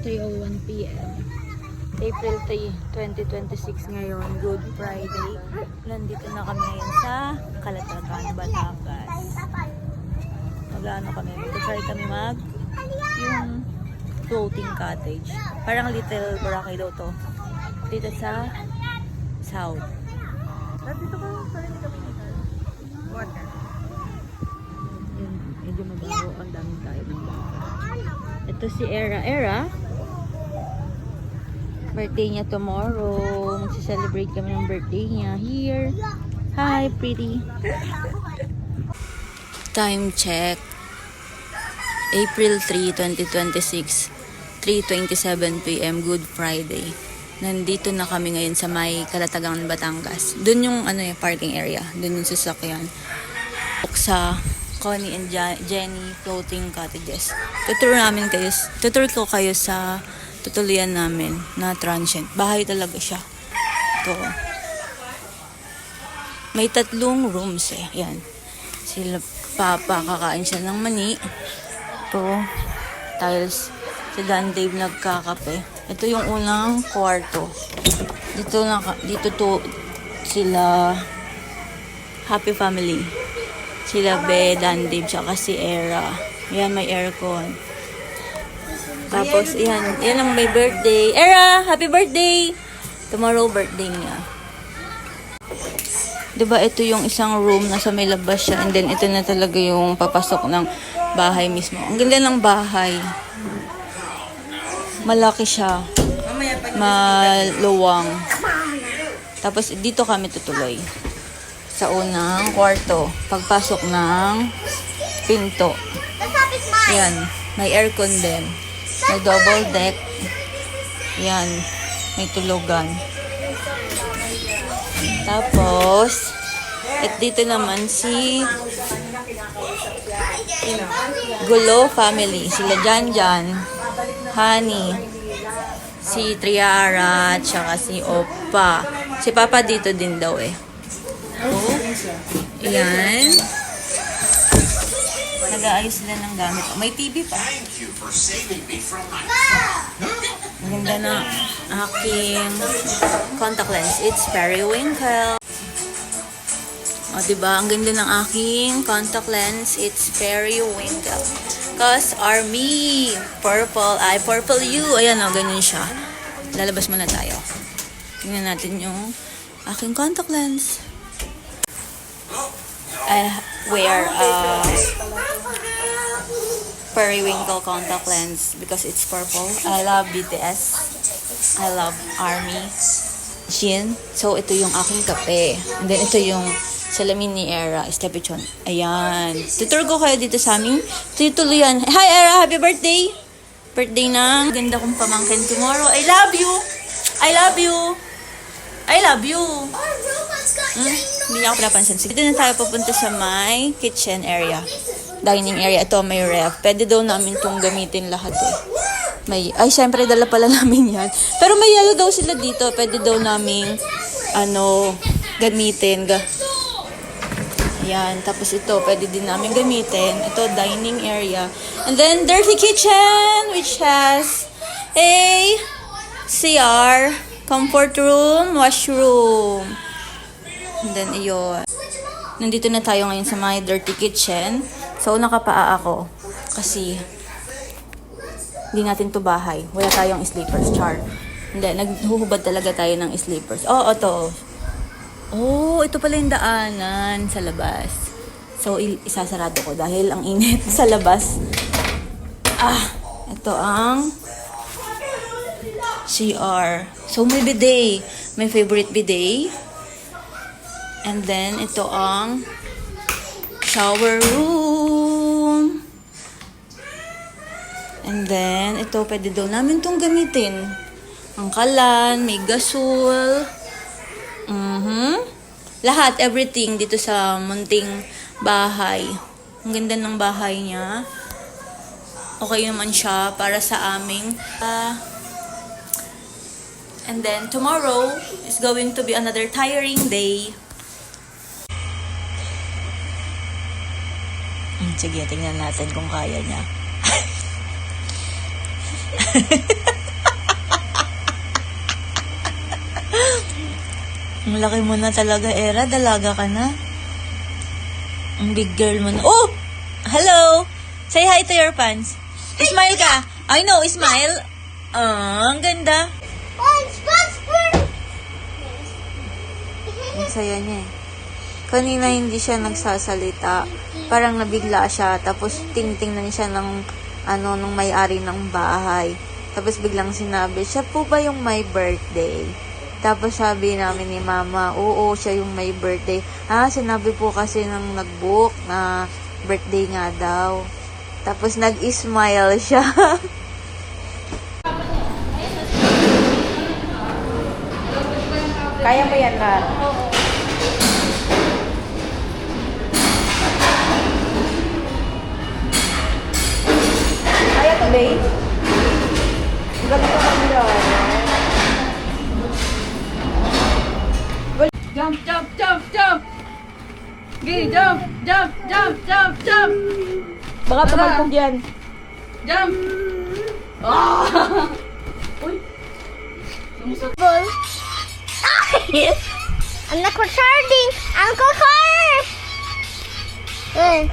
3:01 p.m. April 3, 2026 ngayon, Good Friday. Nandito na kami ngayon sa Calatagan, Batangas. Mag-ano kami, mag-try kami yung floating cottage. Parang Little Boracay daw to. Dito sa South. Dito ka, parang hindi kami dito. Water. Medyo mabaho, ang daming tayo ng baka. Ito si Era. Era? Birthday niya tomorrow. Magsi-celebrate kami ng birthday niya here. Hi, pretty. Time check. April 3, 2026. 3:27 p.m. Good Friday. Nandito na kami ngayon sa may Calatagan, Batangas. Doon yung parking area. Doon yung sasakyan. Sa Connie and Jenny floating cottages. Tutur ko kayo sa tutulian namin na transient. Bahay talaga siya. Ito. May 3 rooms eh. Yan. Sila papa kakain siya ng mani. Ito. Tiles. Si Dan Dave nagkakape. Ito yung unang kwarto. Dito to sila happy family. Sila Be, Dan Dave, tsaka si Era. Yan, may aircon. Tapos, yan ang may birthday. Era, happy birthday! Tomorrow, birthday niya. Diba, ito yung isang room, nasa may labas siya. And then, ito na talaga yung papasok ng bahay mismo. Ang ganda ng bahay. Malaki siya. Maluwang. Tapos, dito kami tutuloy. Sa unang kwarto. Pagpasok ng pinto. Yan. May aircon din. May double deck. Yan. May tulugan. Tapos, at dito naman si Gulo family. Sila Janjan, Honey, si Triara, tsaka si Opa. Si Papa dito din daw eh. Oh, yan. Nag-aayos sila ng gamit. May TV pa. Ang ganda na aking contact lens. It's Periwinkle. O, diba? Ang ganda ng aking contact lens. It's Periwinkle. Cause Army. Purple. Ay, purple you. Ayan o, ganyan siya. Lalabas muna tayo. Tingnan natin yung aking contact lens. I wear Periwinkle contact lens because it's purple. I love BTS. I love Army. Shin. So, ito yung aking kape. And then, ito yung salamin ni Era. Estepichon. Ayan. Tutur ko kayo dito sa aming tituluyan. Hi, Era! Happy birthday! Birthday na. Ganda kong pamangkin tomorrow. I love you! I love you! I love you! Hindi niya ako pinapansin. Sige, dito na tayo pupunta sa my kitchen area. Dining area. Ito may ref. Pwede daw namin itong gamitin lahat eh. Syempre dala pala namin yan. Pero may yellow daw sila dito. Pwede daw namin gamitin. Yan. Tapos ito, pwede din namin gamitin. Ito, dining area. And then, dirty kitchen, which has a CR, comfort room, washroom. And then, iyon. Nandito na tayo ngayon sa my dirty kitchen. So, nakapaa ako. Kasi, hindi natin to bahay. Wala tayong sleepers, char. Hindi, naghuhubad talaga tayo ng sleepers. Oh, ito. Oh, ito pala yung daanan sa labas. So, isasarado ko dahil ang init sa labas. Ito ang CR. So, may bidet. My favorite bidet. And then, ito ang shower room. And then, ito, pwede daw namin itong gamitin. Ang kalan, may gasol. Lahat, everything dito sa munting bahay. Ang ganda ng bahay niya. Okay naman siya para sa aming and then, tomorrow is going to be another tiring day. Sige, tingnan natin kung kaya niya. Ang laki mo na talaga, Era. Dalaga ka na. Ang big girl mo na. Oh! Hello! Say hi to your fans. Smile ka. I know, smile. Ang ganda. Ang saya niya eh. Kanina hindi siya nagsasalita. Parang nabigla siya. Tapos tingnan siya ng nung may-ari ng bahay. Tapos biglang sinabi, siya po ba yung my birthday? Tapos sabi namin ni Mama, oo, siya yung may birthday. Sinabi po kasi nang nag-book na birthday nga daw. Tapos nag-smile siya. Kaya mo yan, Rar? Kaya to, babe? Galing ka kami, Rar. Jump, jump, jump, jump! Gini, jump, jump, jump, jump, jump! Baka tumalpog yan. Jump! Ah! Uy! I'm not recording. Uncle Car!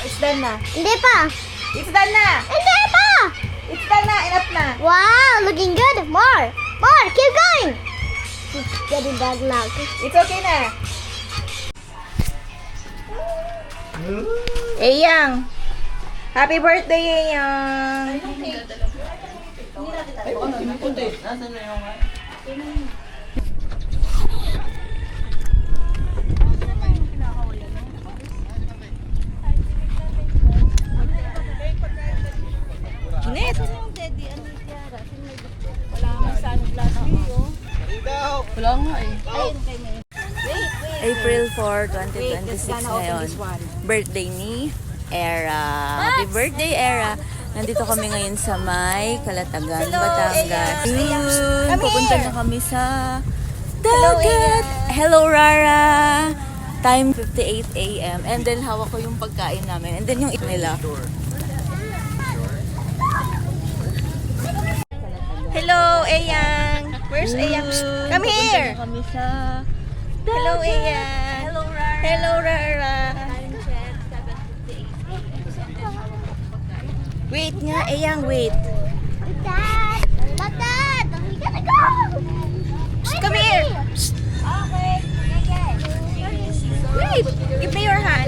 It's done na. Hindi pa. It's done na. Hindi pa. It's done na. Enough na. Wow, looking good. More. More. Keep going. Keep getting that loud. It's okay na. Eyang. Happy birthday, Eyang. Net. Wala nga eh. April 4, 2026 ngayon. Birthday ni Era. Happy birthday, Era. Nandito kami ngayon sa may Calatagan, Batangas. Yun, pupunta na kami sa dagat. Hello, Rara. Time 58 a.m. And then hawak ko yung pagkain namin. And then yung nila. Hello, Eyang. Where's Eyang? Come here. Kami sa Hello, Eyang. Hello, Rara. Hello, Rara. Wait nga, Eyang, wait. Dad. Dad. We gotta go. Come here. Okay. Wait. Give me your hand.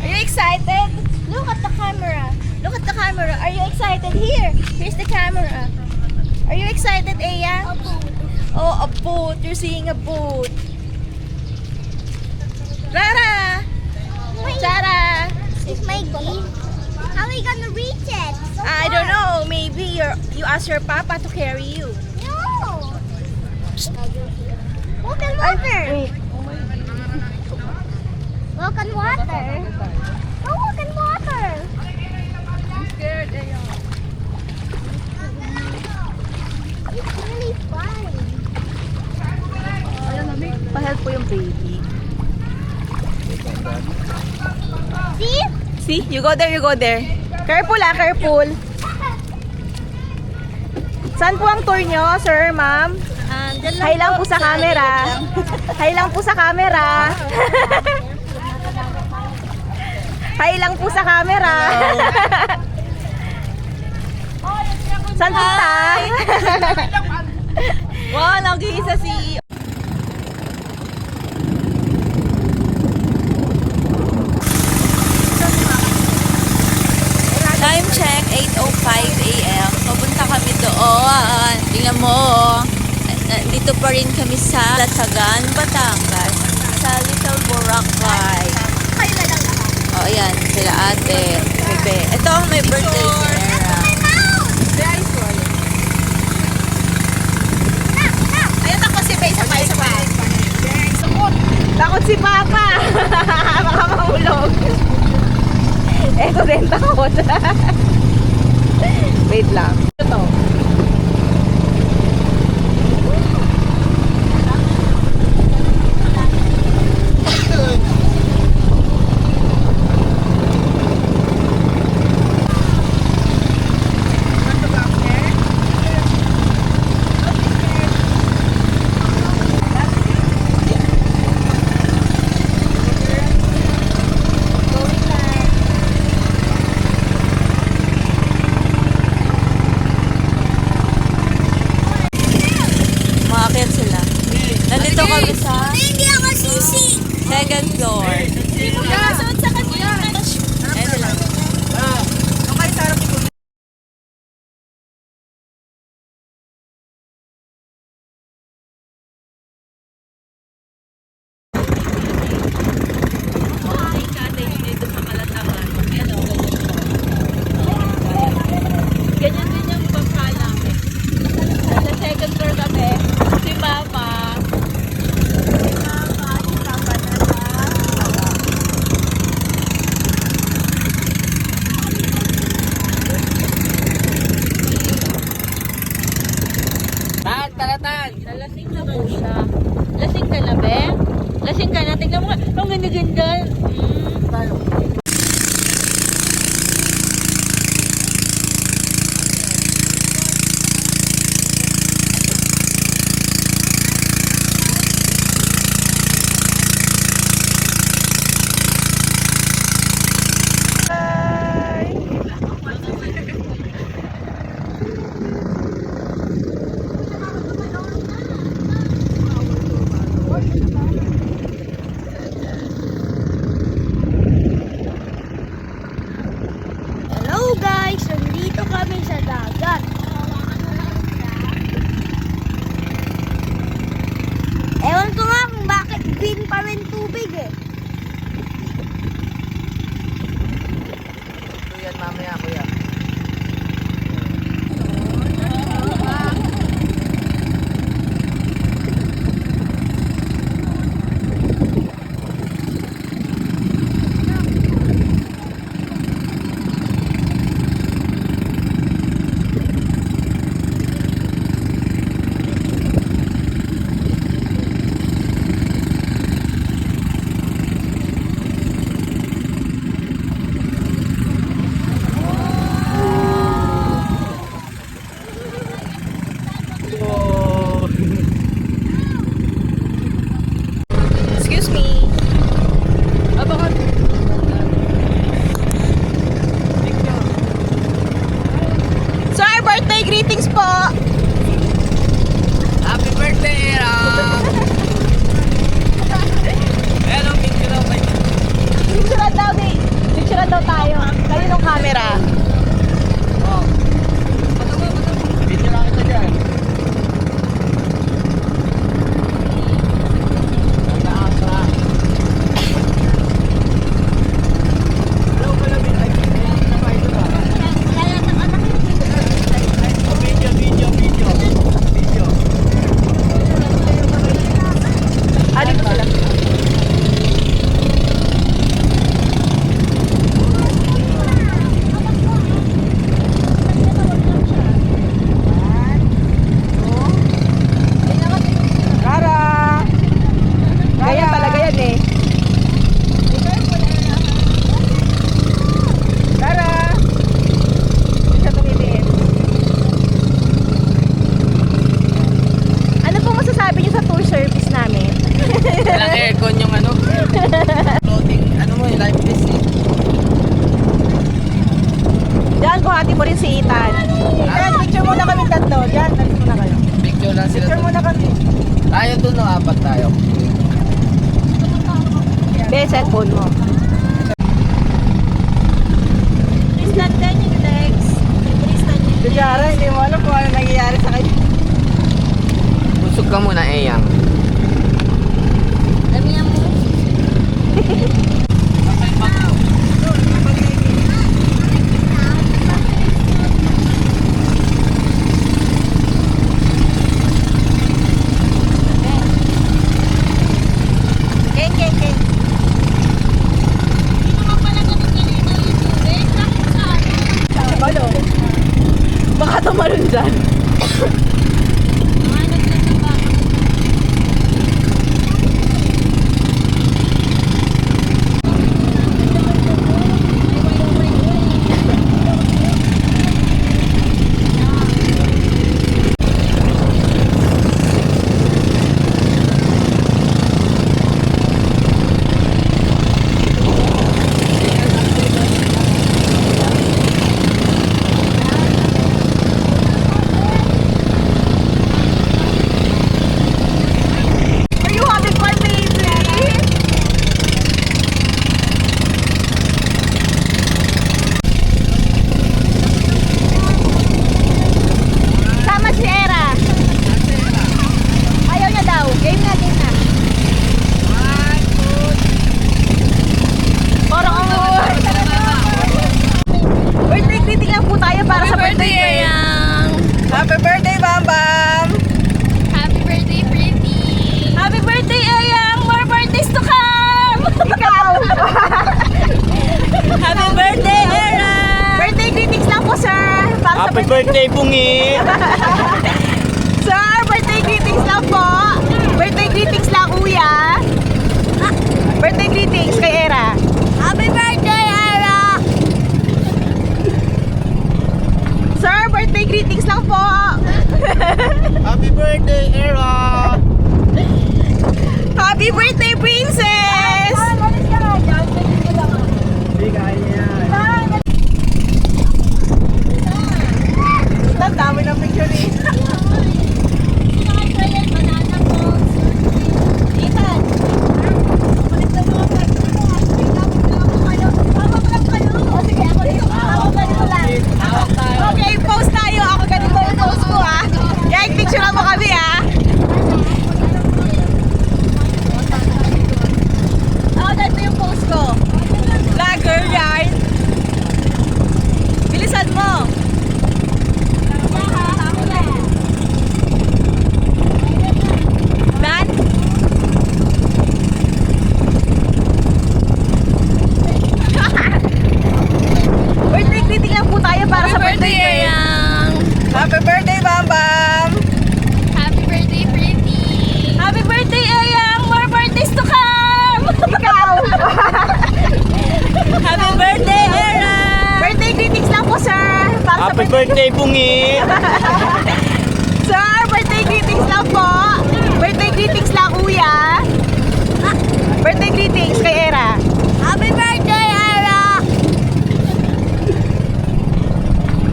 Are you excited? Look at the camera. Look at the camera. Are you excited? Here. Here's the camera. Are you excited, Eyang? Oh, a boat. You're seeing a boat. Rara! Sarah! It's my game. How are we gonna reach it? I don't know. Maybe you ask your papa to carry you. No. Walk on water. Walk on water. Go walk on water. Scared eh. It's really fun. Pa-help po yung baby. See? See? You go there, you go there. Careful careful. Saan po ang tour nyo, sir, ma'am? Hi lang po sa camera. Hi lang po sa camera. Hi lang po sa camera. Saan punta? Wow, nag-iisa si time check, 8:05 a.m. Papunta kami doon. Tingnan mo, dito pa rin kami sa Calatagan, Batangas. Sa Little Boracay. Oh, ayan, sila ate, bebe. Ito ang may birthday si Era. Ayun ako si Bay, sabay. Takot si Papa. Baka mahulog. Eto din takot. Wait lang. Ito. second floor. Hindi mo pinasuot sa kanya. Ito lang. Ganyan din yung bangka namin. Sa second floor kami, si Mama. Si Papa na sa Nalasing na po siya. Lasing ka na, be? Lasing ka na. Tignan mo nga. Ang ganda-ganda. Hello guys, nandito kami sa dagat. Ewan ko nga kung bakit green pa rin tubig eh. Yan mamaya, kuya. Excuse me. Sir, birthday greetings po. Happy birthday, Anong picture daw kayo? Picturean daw, di. Picturean daw tayo. Kayo ng camera. Video lang kita dyan. Ah, dito sila. Rara! Ganyan talaga yan eh. Rara! Hindi siya tumitiin. Ano pong masasabi niyo sa tour service namin? Walang aircon yung ano. Floating, ano mo yung life vest eh. Diyan, buhati mo rin si Ethan. Ethan, picture muna kami tatlo. Diyan, talis muna kayo. Picture lang sila. Picture muna kami. Tayo dun no, apat tayo. Be, cellphone mo. Please not turn your legs. Please not your legs. Kunyara, hindi mo alam kung ano nangyayari sa kanya. Busog ka muna, Eyang. Dami mo. Ken, Ken, Ken. Balo. Baka tumalon dyan. birthday, Bam Bam! Happy birthday, Pretty! Happy birthday, Ayang! More birthdays to come! Ikaw! Happy birthday, Era! Birthday greetings lang po, sir! Para sa birthday, Bungi! Sir, birthday greetings lang po! Birthday greetings lang, kuya! Birthday greetings kay Era! Happy birthday, Era! Sir, birthday greetings lang po! Happy birthday, Era! Happy birthday, princess! Ang dami ng picture ni Okay, post tayo. Ako ganito yung post ko, ha. Kaya picture mo kami, ha. Ako ganito yung post ko. Vlogger yan. Bilisan mo. Man? Birthday greeting lang po tayo para sa birthday girl. Ayang! Happy birthday, Bam Bam! Happy birthday, Pretty! Happy birthday, Ayang! More birthdays to come! Ikaw! Happy birthday, Era! Birthday greetings lang po, sir! Para sa birthday, Bungi! Sir, birthday greetings lang po! Birthday greetings lang, kuya! Birthday greetings kay Era! Happy birthday, Era!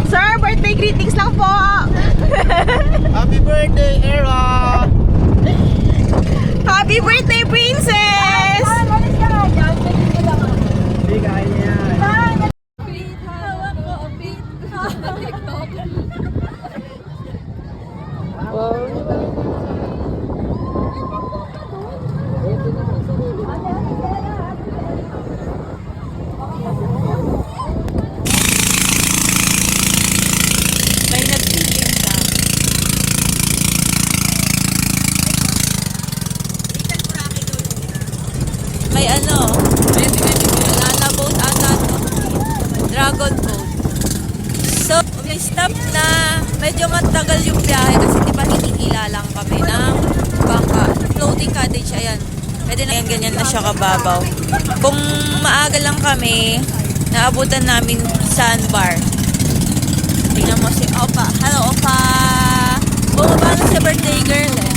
Sir, birthday greetings lang po! Happy birthday, Era! Happy birthday, princess! May nagtitin ka. May ano? Banana boat ata to. Dragon boat. So, stop na. Medyo matagal yung biyahe kasi di ba hinihila lang kami ng bangka. Floating cottage, ayan. Pwede na yan, ganyan na siya kababaw. Kung maaga lang kami, naabutan namin sandbar. Tingnan mo si Opa. Hello, Opa! Bumaba na si birthday girl eh.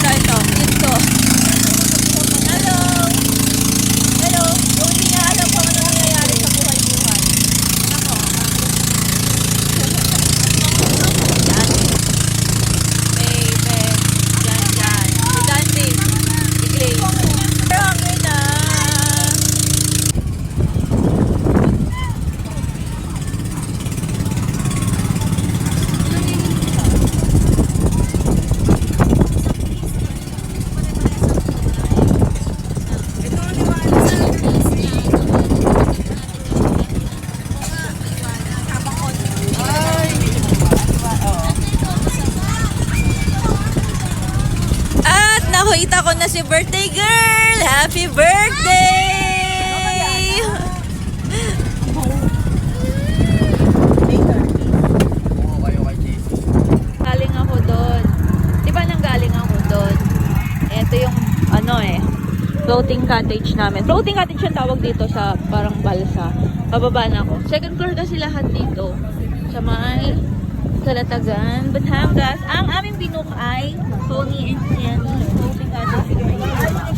Ito. Ito. Hello! Hello! Yung hindi niya alam kung ano nangyayari sa buhay-buhay. Ako. Yan. Baby. Yan. Si Dante. Si Grace. Pero hungry na. At nakita ko na si birthday girl! Happy birthday! Galing ako doon. Di ba nanggaling ako doon? Ito yung floating cottage namin. Floating cottage yung tawag dito sa parang balsa. Pababa na ako. Second floor kasi lahat dito. Sa may Kalatagan, Batangas. Ang aming binook ay Tony and Jenny. Floating cottage.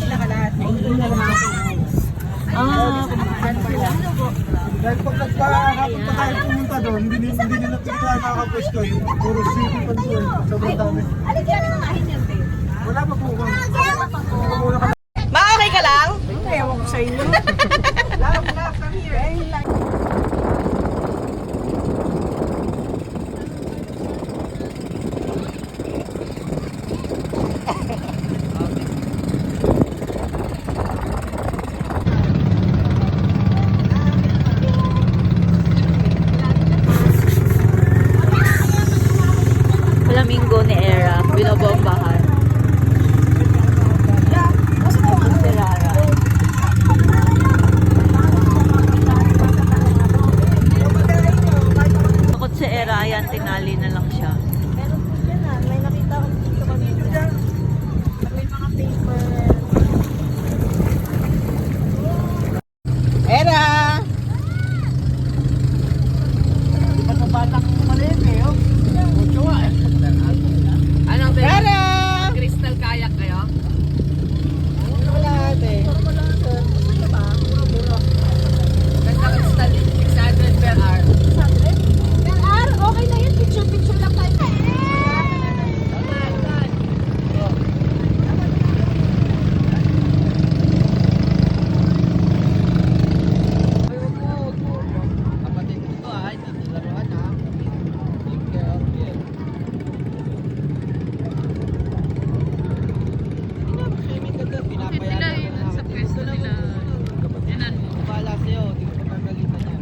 Sila ka lahat. Kumakahan pala. Dahil pag nagpahapon pa tayo pumunta doon, hindi nila tayo nakakapwesto yun. Puro city pa doon. Sobrang dami. Wala pa po. Ma, okay ka lang? Ewan ko sa inyo. flamingo ni Era. Binobombahan. Si Rara. Takot si Era, ayan, tinali na lang siya. Meron po dyan ah. May nakita ko dito kanina. May mga paper. Era! Di ba sa bata ko maliit eh, oh? Anong tayo? Era! Crystal kayak kayo? Wala ate. Ganda crystal, 600 per hour. Okay na yun. Picture lang tayo. Kapatid ko to ah, ito laruan ah. Take care of it. Swimming ka doon, pinapayagan ko na. Sa pwesto nila. Yanan mo. Bahala sa'yo, di ko pagkagalitan yan.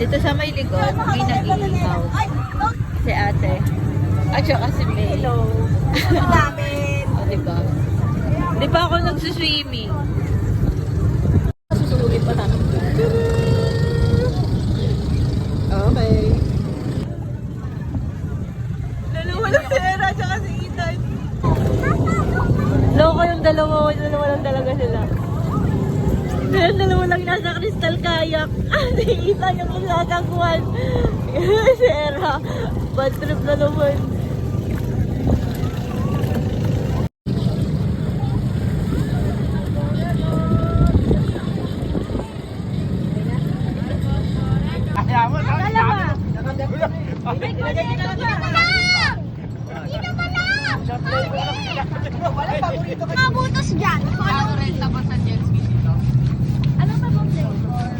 Dito sa may likod, may nag-iihaw. Si ate. At saka si May. Hello. O, diba? Di ba ako nagsuswimming? Susunugin pa namin. Okay. Dalawa lang si Era tsaka si Ethan. Loko yung dalawa lang talaga sila. Dalawa lang nasa crystal kayak. Si Ethan yung magkakakuan. Si Era. Bad trip na naman. Dalawa. Mabutos dyan. Renta pa sa jet ski dito. Ano pa bang flavor?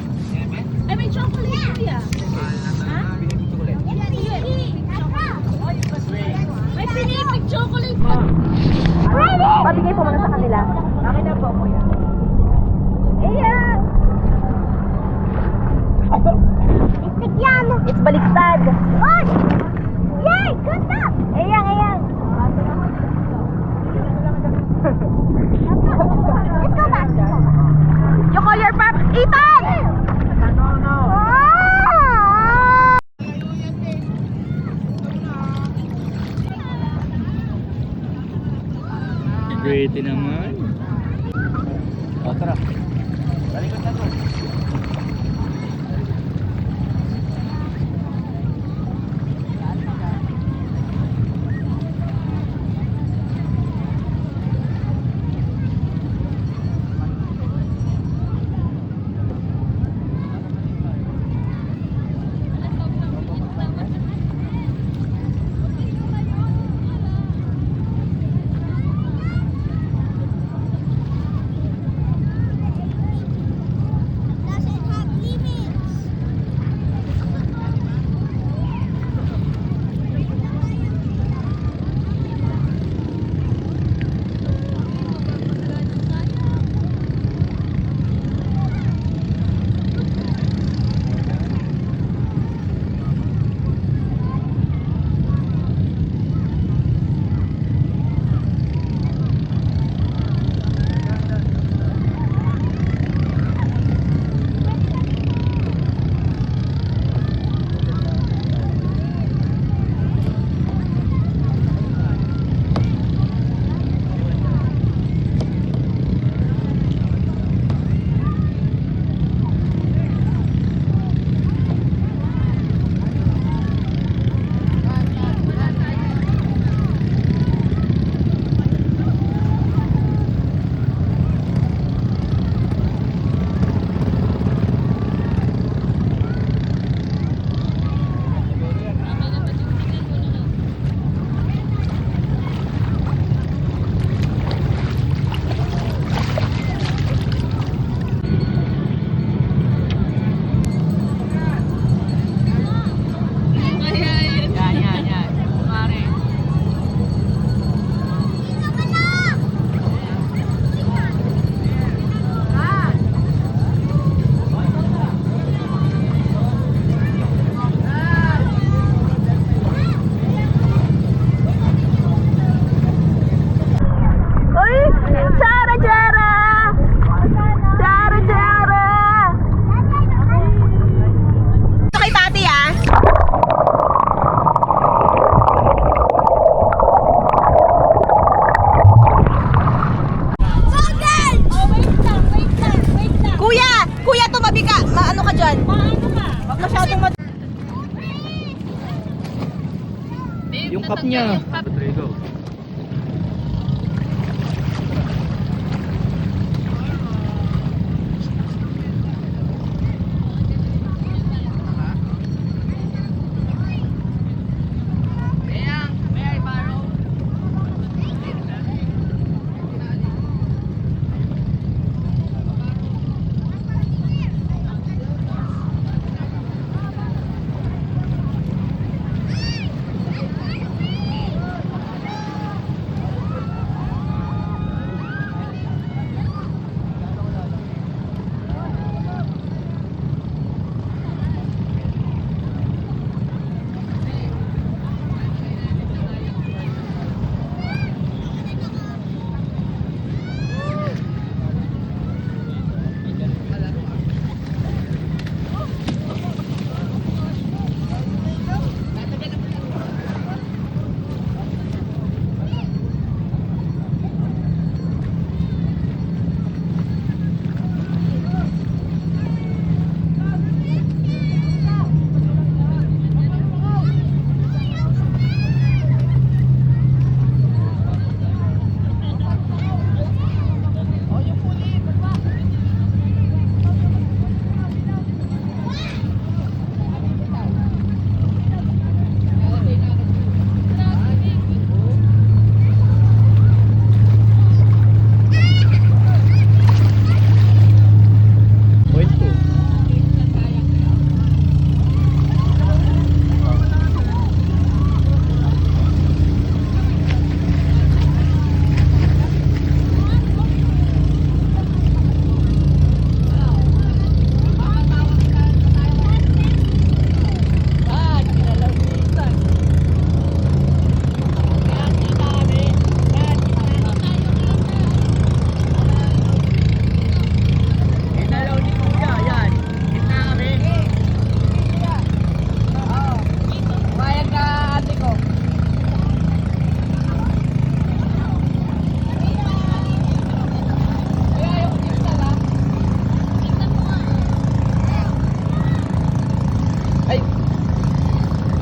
Ay, may chocolate kuya. May pinipig chocolate pa. Pabigay po mga sa kanila. Akin na po kuya. Ayan. Istigyan. It's baliktad. Oy! Yay! Good job! Ayang, ayang. Let's go back. You call your pap, Ethan! Oh! Pretty naman. O, tara. Talikod na to. masyadong mabika. Maano ka dyan? Huwag masyadong Yung cup niya. Rodrigo.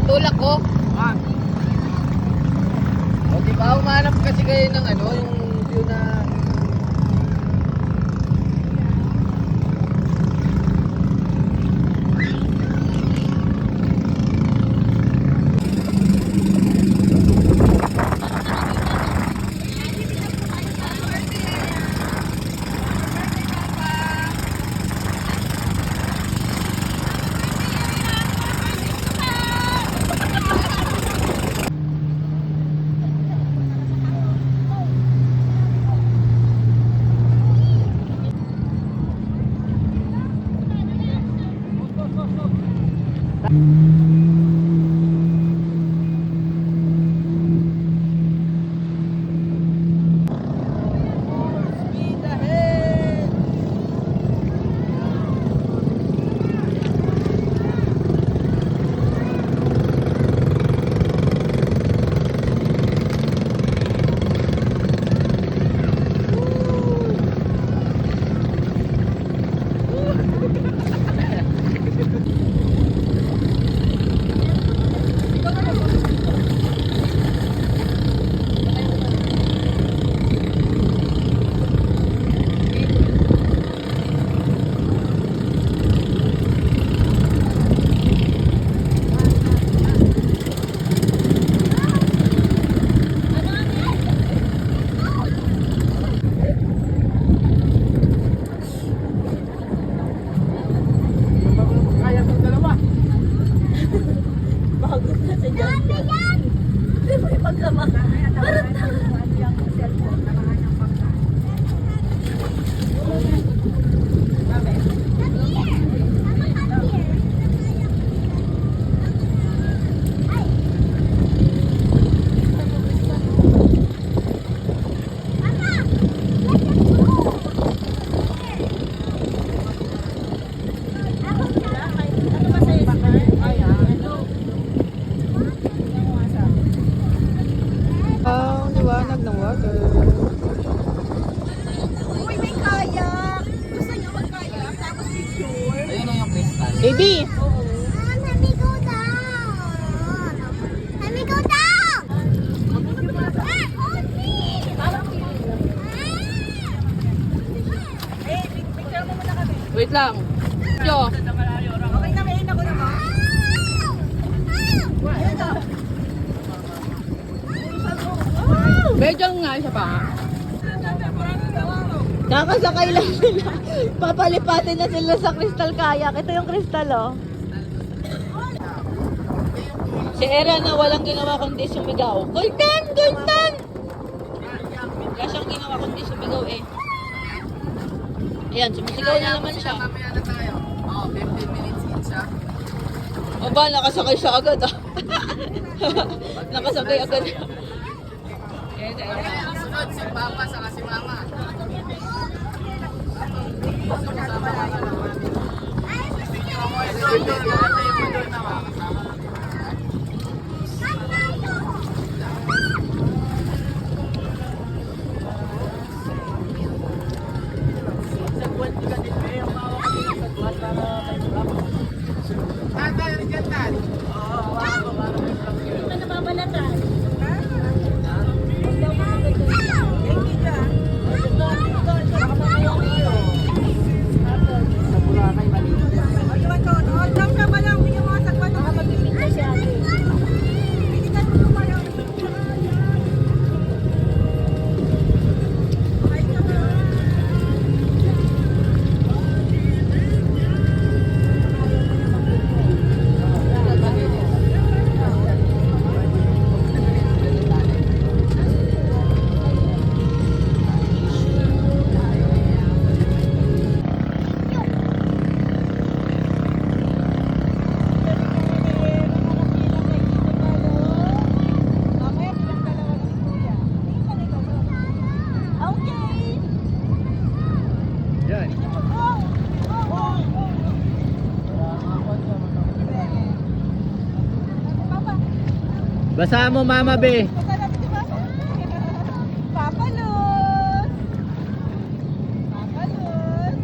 Tulak ko. O, di ba? Umanap kasi kayo ng ano, yung view na... Baby! Mom, let me go down. Let me go down. Ah, hold me. Wait lang. Jo. Medyo nga isa pa. Kakasakay lang sila. Papalipatin na sila sa crystal kayak. Ito yung crystal, oh. Si Era na walang ginawa kundi sumigaw. Gultan! Gultan! Wala siyang ginawa kundi sumigaw eh. Ayan, sumisigaw na naman siya. Mamaya na tayo. Oo, 15 minutes each ha. Aba, nakasakay siya agad ah. Nakasakay agad. Ang sunod, si Papa saka si Mama. Yan. Basa mo, Mama Be. Papalos! Papalos!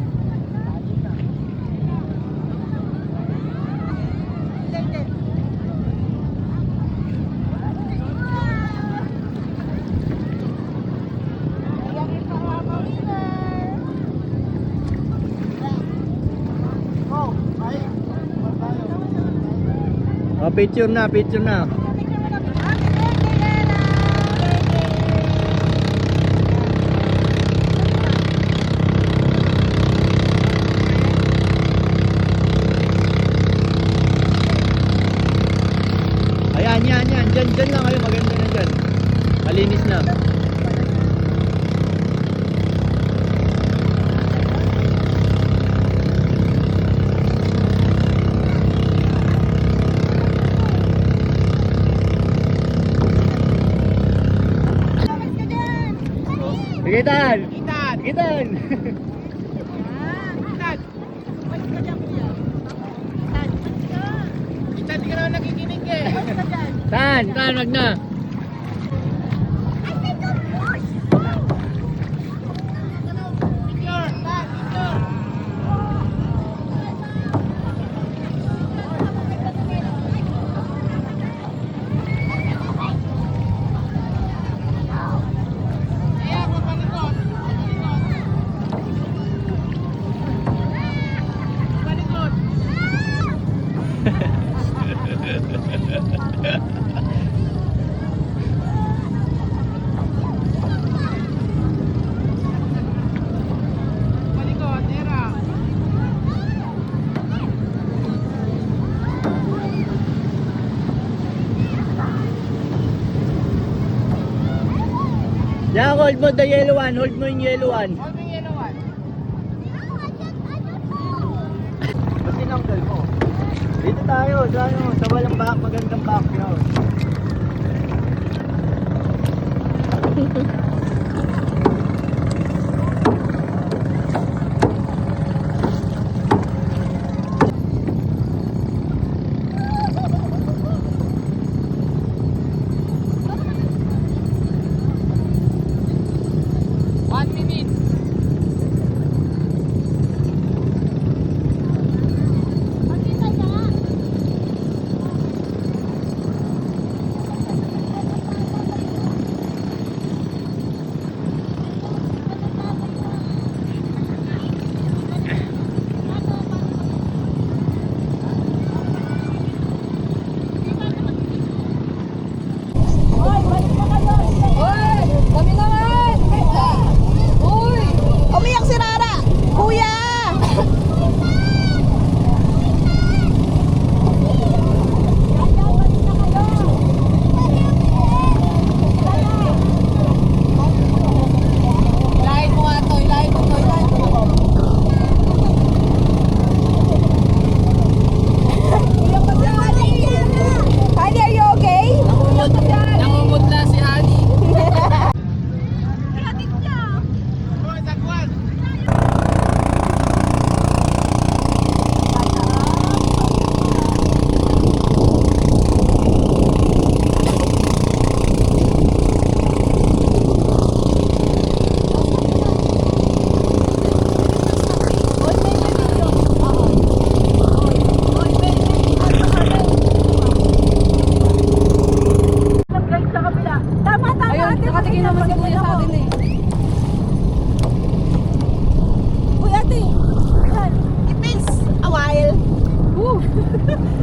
Oh, picture na, picture na. Ayan, yan, yan. Dyan lang kayo. Maganda na dyan. Malinis na. Gitan! Gitan! Gitan! Kita di ka naman nakikinig eh. Saan? Saan? Wag na. Yeah, hold mo the yellow one. Hold mo yung yellow one. Hold yung yellow one. Ba't tinanggal mo? Dito tayo, sa walang magandang background.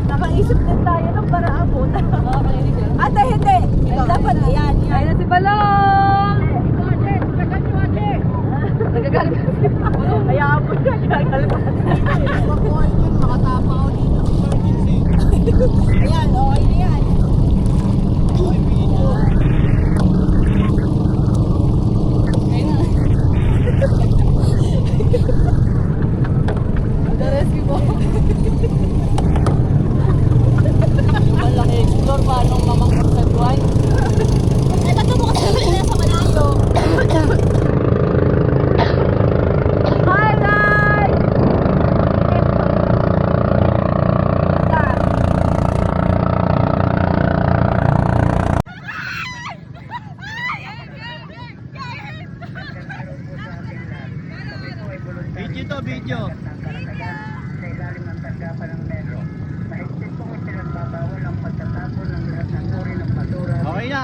Nakaisip din tayo ng paraan po. Ate, hindi. Dapat, yan. Ayun na si Balong! Nagagalit. Hayaan po siya. Ayan, okay na yan. Rescue mo. Malaki explore paano mamangkot sa buwan. Eh, ba't mo kasi na sa malayo? Hi, guys! Video to, video. Okay na.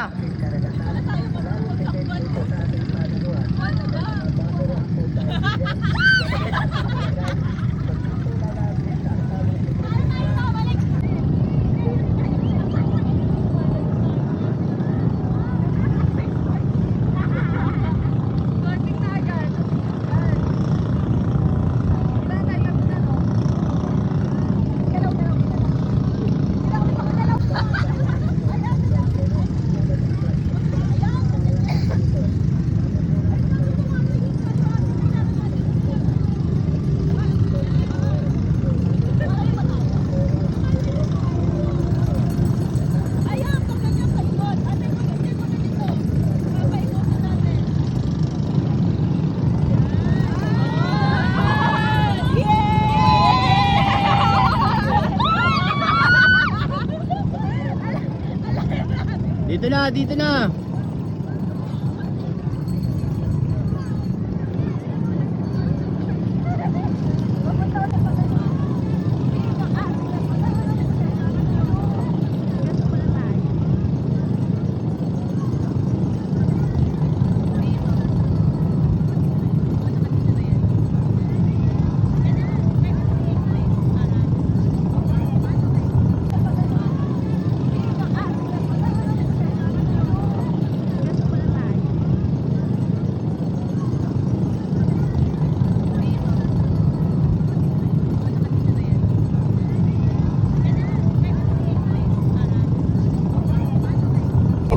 Dito na, dito na.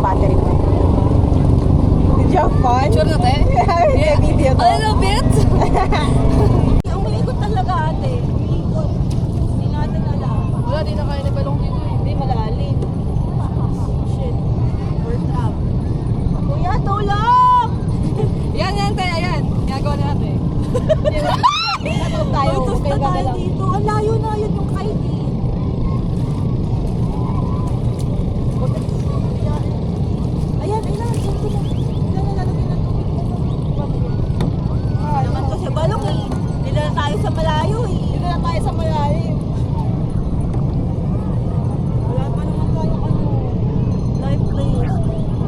Battery mo. Did you have fun? Sure na, te? Yeah, video to. A little bit. Umiikot talaga, ate. Umiikot. Hindi natin alam. Wala, di na kaya ni Balong dito eh. Hindi malalim. Shit. First up. Kuya, tulong! Yan, te. Ayan. Ginagawa na natin. Natawag tayo. Utos na tayo dito. Ang layo na yun yung kite eh. Ayan, ayan. Dito na. Ayan, nalalagay na tubig. Naman kasi balong eh. Dito na tayo sa malayo eh. Dito na tayo sa malayo. Wala pa naman tayo live place.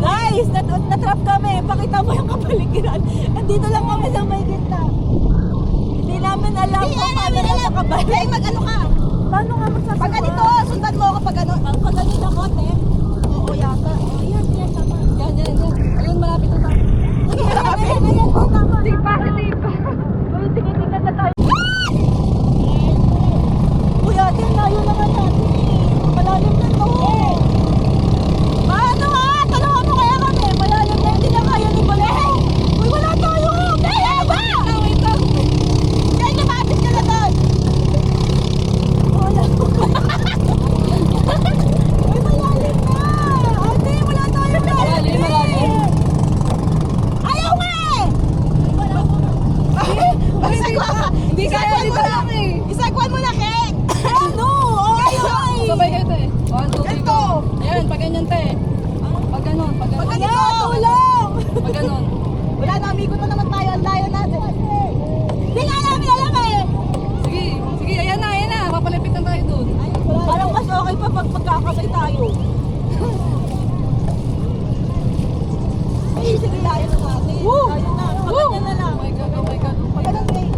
Guys, natrap kami. Pakita mo yung kapaligiran. Andito lang kami sa may gitna. Hindi namin alam kung paano na makabalik. Hey, mag-ano ka? Paano nga magsasama? Pag ganito, sundan mo ako pag ano. Pag ganito ako, te. Oo, yata. Ayan, tama. Yan. Ayun, malapit na tayo. Ayan, tama. Sige pa, sige pa. Tingin-tingnan na tayo. Uy, ate, layo naman natin eh. Malalim na to. Paano nga? Tulungan mo kaya kami. Malalim na, hindi na kaya ni Balong. Uy, wala tayo. Kaya ba? Wait lang. Kaya lumapit ka na doon. Wala. Uy, malalim na. Ate, wala tayo. Malalim. Ayaw nga eh. Hindi kaya ni Balong eh. Isagwan mo na, Kek. Ano? Ayaw eh. Sabay kayo, te. 1, 2, 3, Ito. Ayan, pag ganyan, te. Pag ganon. Pag ganito, tulong. Pag ganon. Wala na, amigo na naman tayo. Ang layo natin. Hindi nga namin alam eh. Sige, ayan na. Papalipit na tayo dun. Parang mas okay pa pag magkakasay tayo. Eh, sige, layo na natin. Layo na. Pagkanyan na lang. Oh my God. Pagkanyan, Kek.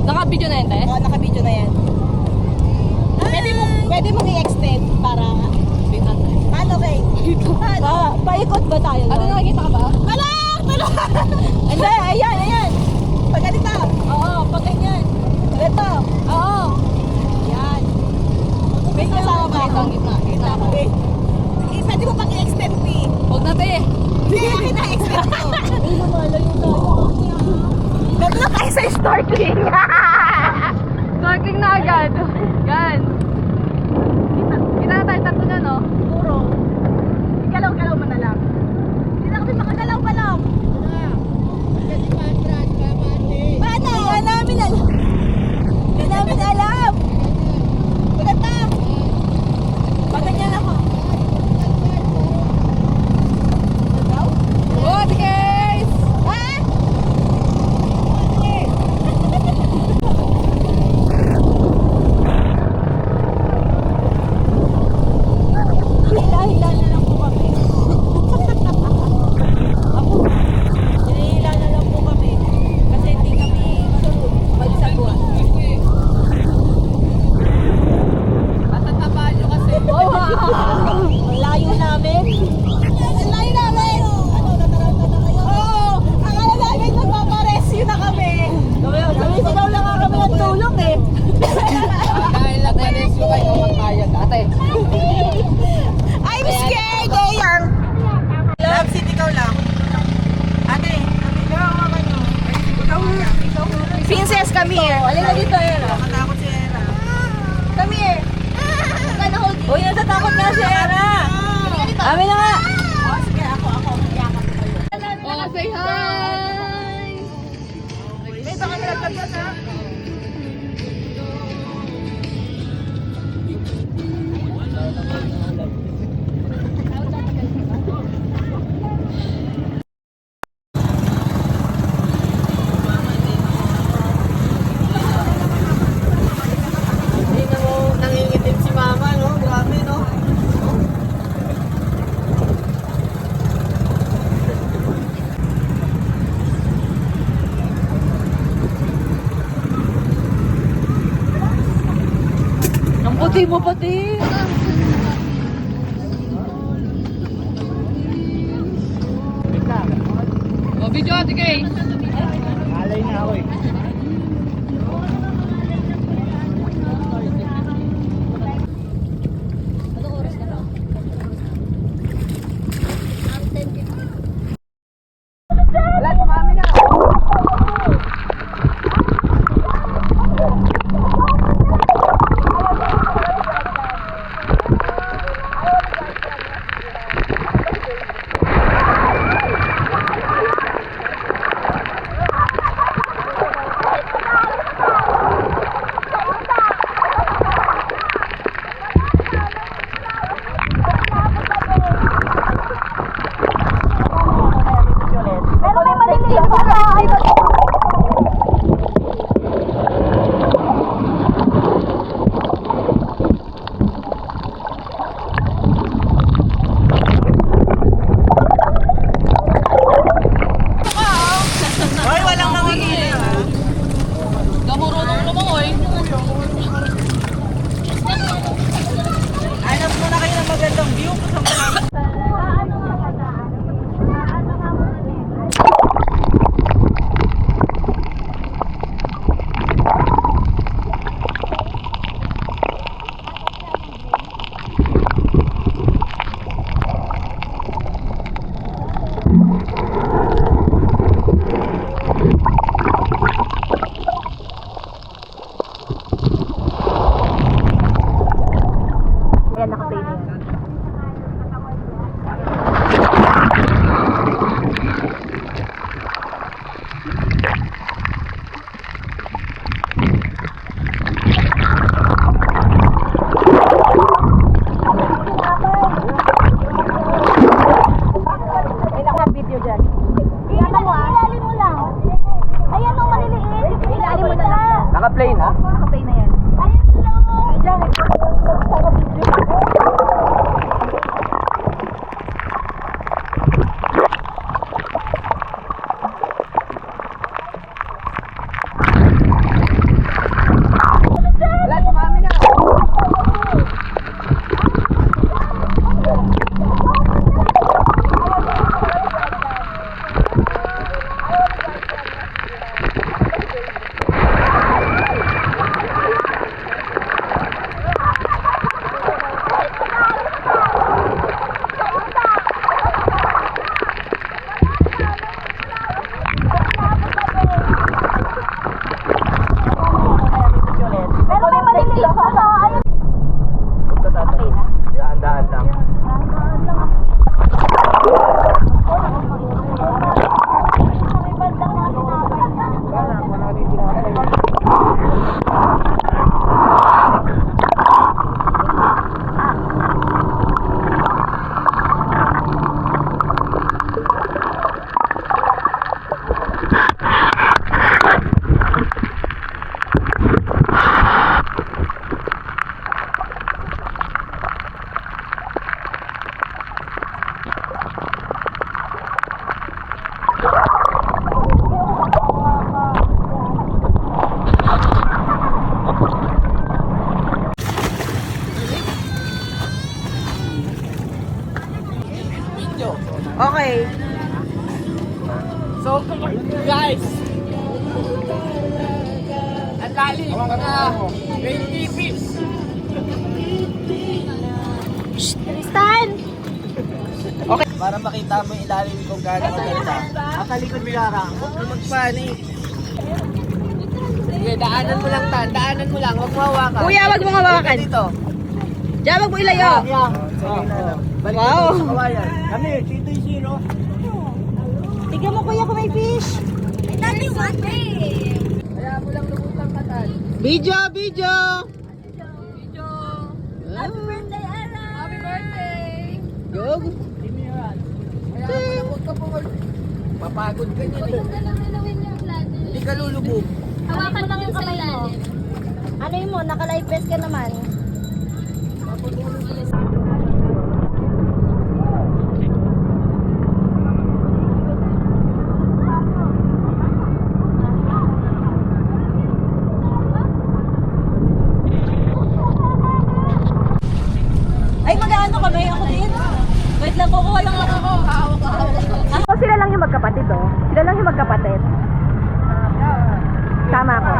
Naka-video na yan, te? Oo, naka-video na yan. Pwede mong i-extend para... Paano, Kay? Paikot ba tayo? Ano nakikita ka ba? Tulong! Hindi, ayan. Pag ganito. Oo, pag ganyan. Ganito. Oo. Yan. May kasama ba ako? Kita ko. Okay. Pwede mo pag i-extend, P. Huwag na, te. Hindi, akin na extend ko. Ganito na tayo sa snorkeling. Snorkeling na agad. Yan. Kita na tayo tatlo na, no? Puro. Galaw-galaw mo na lang. Hindi na kami makagalaw pa lang. Paano? Hindi namin alam. Maganda. Paganyan ako. Oh, the guys! Ha? Hila-hila na lang po kami. Hila na lang po kami. Kasi hindi kami magsagwa. Basta't napalo kasi. Ang layo namin. Ang layo namin. Ano, nataranta na kayo? Oo. Akala namin magpaparescue na kami. Sumisigaw lang nga kami ng tulong eh. Dahil nag-rescue kayo magbayad, ate. I'm scared, Eyang. Love, sit ikaw lang. Ate, ikaw ang mama nyo. Princess, come here. Alin na dito, Era. Nakatakot si Era. Come here. Uy, natatakot nga si Era. Amin na nga. Oh, sige, ako. Yakap ko kayo. Oh, say hi! May baka nalagpagas ha. Nangingitim si mama, no? Grabe, no? Ang puti mo pati. Oh, video ate kay. Alay na ako eh. Wala, tumami na. Pero may maliliit pa sa Hoy, walang nangingili ha. Gamurunong lumangoy. Hanap muna kayo ng magandang view. Ayan, nakaplay na yan. May naka-video dyan. Ilalim mo lang. Ayan ang maliliit. Ilalim mo na lang. Naka-play na? Naka-play na yan. Ayan sila. Diyan, naka-video. Wala, tumami na. Okay. So, guys. Ang lalim na 20 feet. Tristan! Para makita mo yung ilalim kung gaano maganda. Nakalikod mo Yara. Huwag mo magpanik. Sige, daanan mo lang tan. Daanan mo lang. Huwag mo hawakan. Kuya, wag mo hawakan. Dito. Diyan, wag mo ilayo. Balik Wow. wow. Sa kawayan. Kami, 0-0. Tignan mo kuya kung may fish. Daddy, what? Kaya mo lang lumutang katan. Video, video. Happy birthday, Ara! Happy birthday! Gog. Kaya mo lang huwag ka pumag... Papagod ka niyan eh. Galawin yung plato. Hindi ka lulubog. Hawakan mo lang yung kamay mo. Ano yun mo? Naka-live vest ka naman. Ay, mag-ano kami? Ako din? Wait lang, kukuha lang ako. Ako, sila lang yung magkapatid, oh. Sila lang yung magkapatid. Tama ako.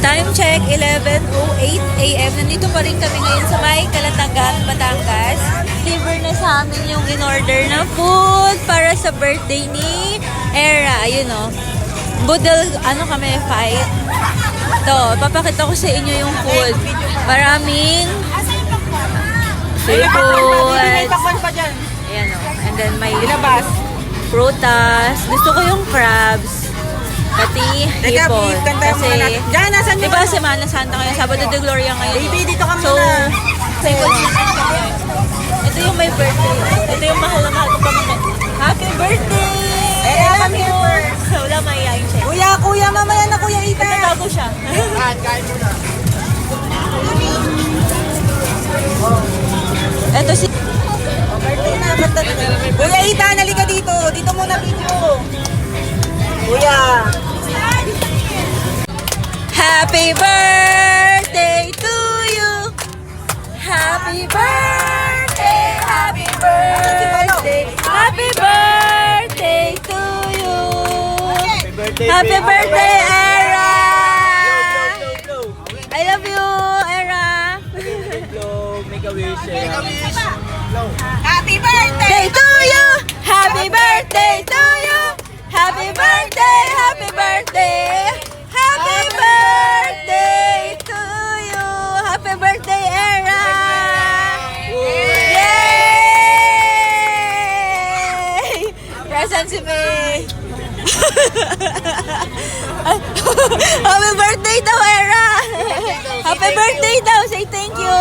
Time check, 11:08 a.m. Nandito pa rin kami ngayon sa may Calatagan, Batangas. Deliver na sa amin yung in-order na food para sa birthday ni Era. Ayun o. Budel, ano kami, fight. Ito, papakita ko sa inyo yung food. Maraming seafood. Ayan o. And then may prutas. Gusto ko yung crabs. Pati hipon. Kasi, diba Semana Santa ngayon, Sabado de Gloria ngayon. Baby, dito ka muna. So, ito yung may birthday. Ito yung mahal na mahal ko pa mga. Happy birthday! I love you! Wala mahihayin siya. Kuya, mamaya na Kuya Ita. Natago siya. Kain mo na. Ito si... Birthday na, Kuya Ita, nalika dito. Dito muna video. Kuya. Happy birthday to you! Happy birthday! Happy birthday! Happy birthday to you! Happy birthday, Era! I love you, Era! Make a wish. Happy birthday! Day to you! Happy birthday to you! Happy birthday! Happy birthday! Nasaan si Faye? Happy birthday daw, Era! Happy birthday daw! Say thank you!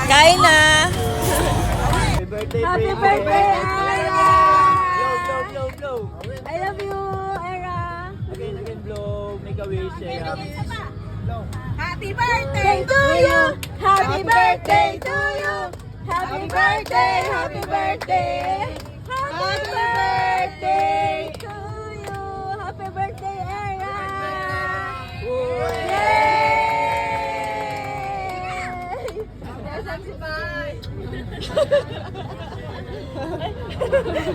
Kain na! Happy birthday, Happy Faye. birthday, Era! Blow, blow, blow. I love you, Era! Again, blow. Make a wish. Happy birthday to you! Happy birthday to you! Happy birthday! Happy birthday! Happy birthday to you! Happy birthday, Era! Yay! Nasaan si Pai?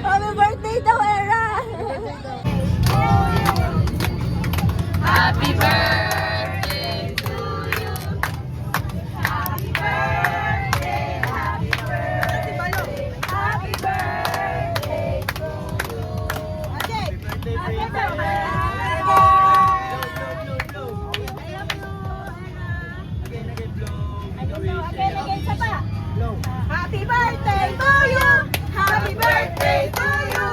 Happy birthday daw, Era! Happy birthday to you. Happy birthday, happy birthday, happy birthday to you. Okay. Birthday, Happy Faye. birthday. Blow, blow, blow. I love you, Anna. Again, blow. Make a wish. Again, isa pa. Blow. Happy birthday to you. Happy birthday to you.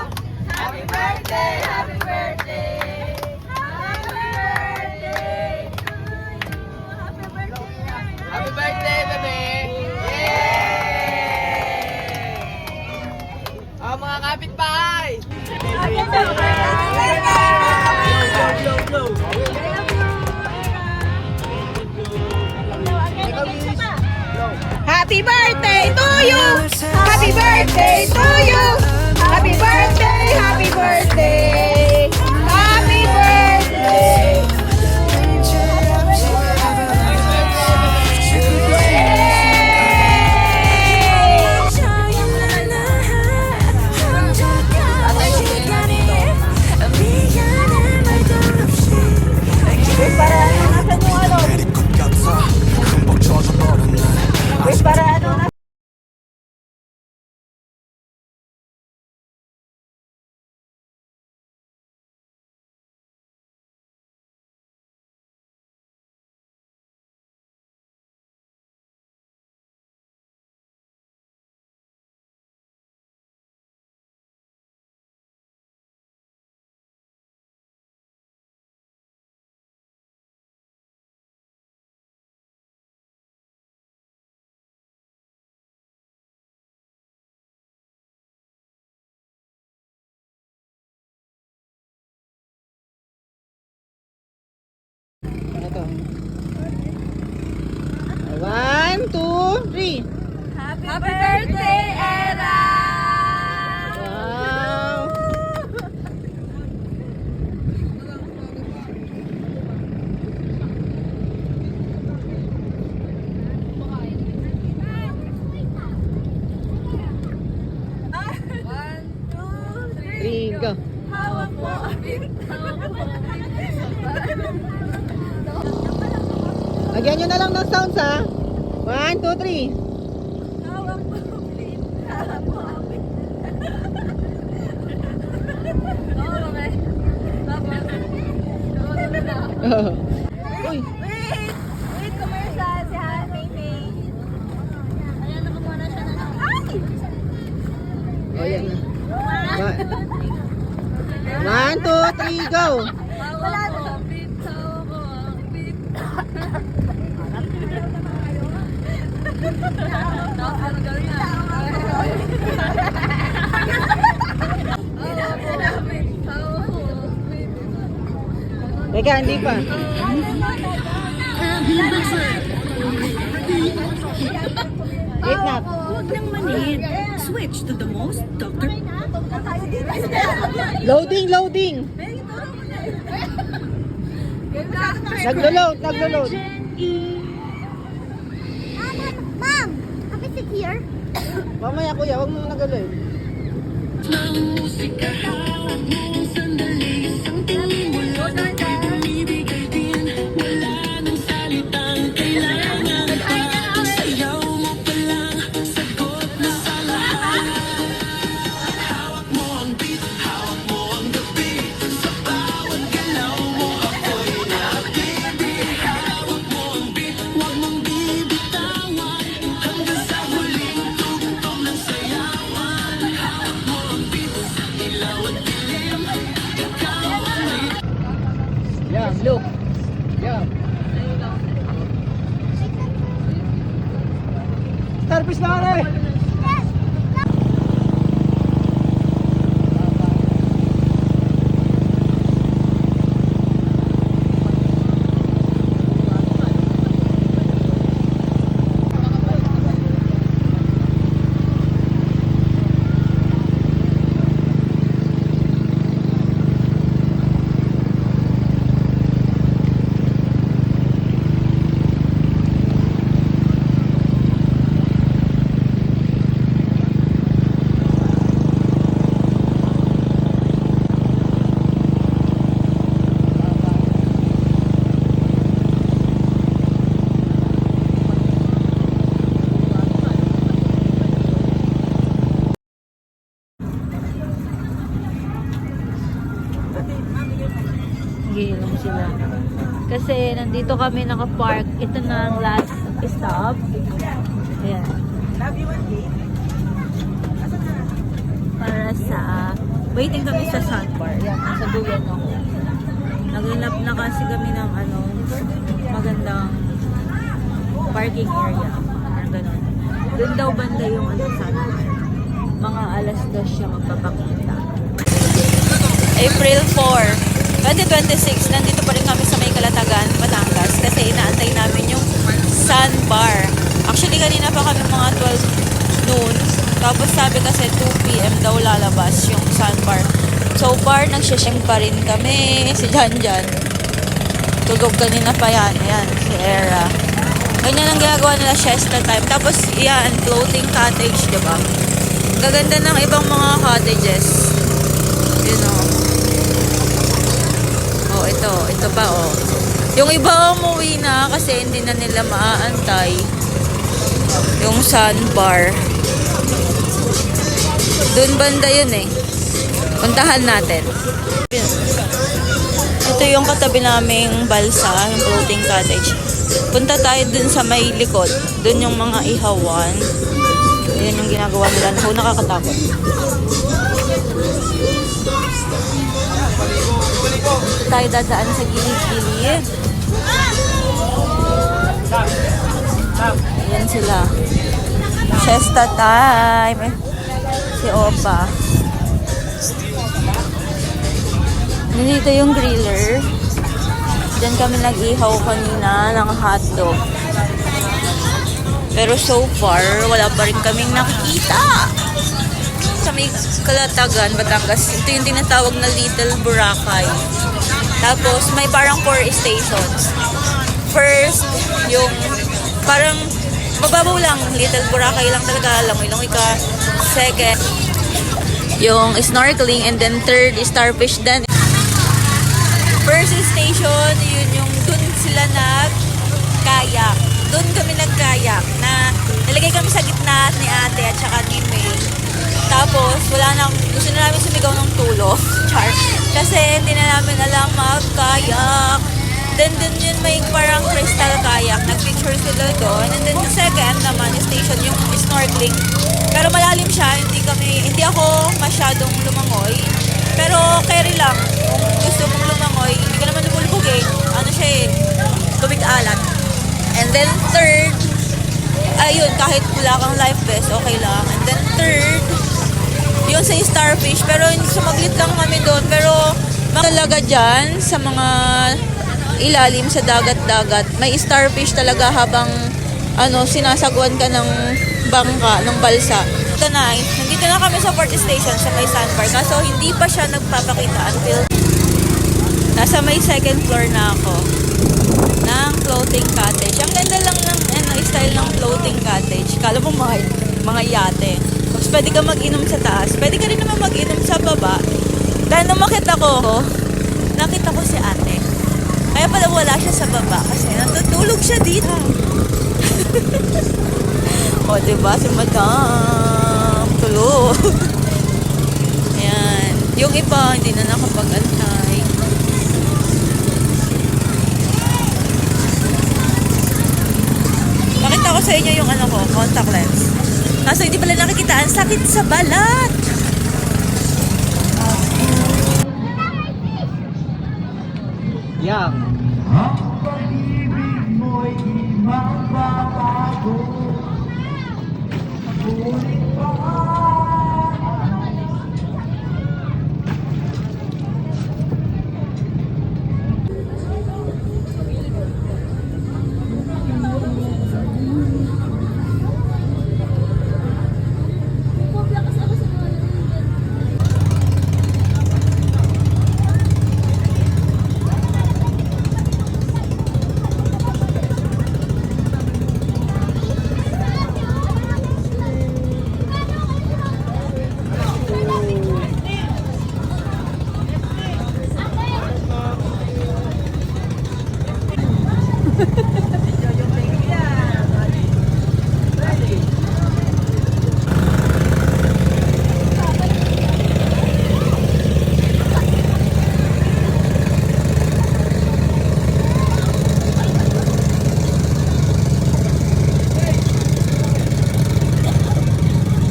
Happy birthday, happy birthday. Happy birthday to you. Happy birthday, Anna. Happy birthday, bebe! Yay! Mga kapitbahay! Again, happy birthday. Blow, blow, blow. Happy birthday to you! Happy birthday to you! Happy birthday! Happy birthday! Happy birthday! One, two, three. Happy birthday, Era! Wow! Three, go. Hawak mo. Lagyan nyo na lang ng sounds, ha? One, two, three. Hawak mo. Hawak mo. Uy, Wait, commercial si May May. Ayan, nakakuha na siya ng... Ay! oh, yan na. One, two, three, go. Wala na. Teka, hindi pa. Wait na. Huwag nang manid. Switch to the most Dr. Loading, loading. Naglo-load, naglo-load. Mom, have you sit here? Mamaya kuya, huwag mong naglo-load. Gilong sila. Kasi nandito kami nakapark. Ito na ang last stop. Ayan. Para sa waiting kami sa sandbar. Ayan, nasa duyan ako. Naghanap na kasi kami ng magandang parking area. Parang ganun. Doon daw banda yung sandbar. Mga alas 2 siya magpapakita. April 4. 2026, nandito pa rin kami sa May Calatagan, Batangas kasi inaantay namin yung sandbar. Actually, kanina pa kami mga 12 noon. Tapos sabi kasi 2 p.m. daw lalabas yung sandbar. So far, nagsisheng pa rin kami. Si Janjan. Tulog kanina pa yan. Ayan, si Era. Ganyan ang ginagawa nila siesta time. Tapos, yan, floating cottage, diba? Gaganda ng ibang mga cottages. You know. Ito pa oh. Yung iba umuwi na kasi hindi na nila maaantay yung sandbar. Doon banda yun eh. Puntahan natin. Ito yung katabi naming balsa, yung floating cottage. Punta tayo dun sa may likod. Dun yung mga ihawan. Ayan yung ginagawa nila. Naku, nakakatakot. Tayo dadaan sa gilid-gilid. Ayan sila. Siesta time. Si Opa. Nandito yung griller. Diyan kami nag-ihaw kanina ng hotdog. Pero so far, wala pa rin kaming nakikita. Sa May Calatagan, Batangas, ito yung tinatawag na Little Boracay. Tapos, may parang 4 stations. First, yung parang mababaw lang, Little Boracay lang talaga, langoy-langoy ka. Second, yung snorkeling, and then third, starfish then. First station, yun yung dun sila nag-kayak. Dun kami nag-kayak na nalagay kami sa gitna ni ate at saka ni May. Tapos, wala nang, gusto na namin sumigaw ng tulo. Char. Kasi hindi na namin alam mag-kayak. Then, dun yun may parang crystal kayak. Nag-picture sila doon. And then, the second naman, station yung snorkeling. Pero malalim siya. Hindi ako masyadong lumangoy. Pero, carry lang. Kung gusto mong lumangoy, hindi ka naman lumulubog eh. Ano siya eh, tubig alat. And then, third, ayun, kahit wala kang life vest, okay lang. And then, third, yun sa starfish. Pero, sumaglit lang kami doon. Pero, talaga dyan, sa mga ilalim sa dagat-dagat, may starfish talaga habang sinasagwan ka ng bangka, ng balsa. Ito na, nandito na kami sa port station sa may sandbar. Kaso hindi pa siya nagpapakita until nasa may second floor na ako ng floating cottage. Ang ganda lang ng style ng floating cottage. Kala mo mga yate. Tapos pwede ka mag-inom sa taas. Pwede ka rin naman mag-inom sa baba. Dahil nung nakita ko si ate. Kaya pala wala siya sa baba kasi natutulog siya dito. O, diba? Si Madam. Tulog. Ayan. Yung iba, hindi na nakapag-antay. Pakita ko sa inyo yung contact lens. Kaso hindi pala nakikita. Ang sakit sa balat. Yang.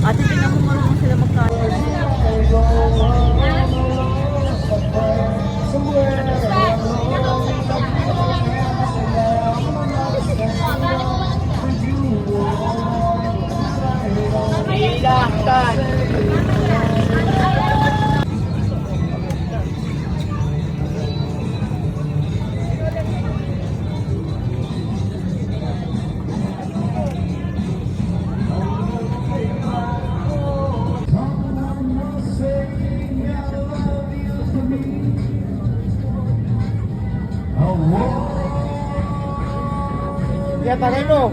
Ate, tingnan mo marunong sila magkain. Ilahkan. Kaya tagay mo.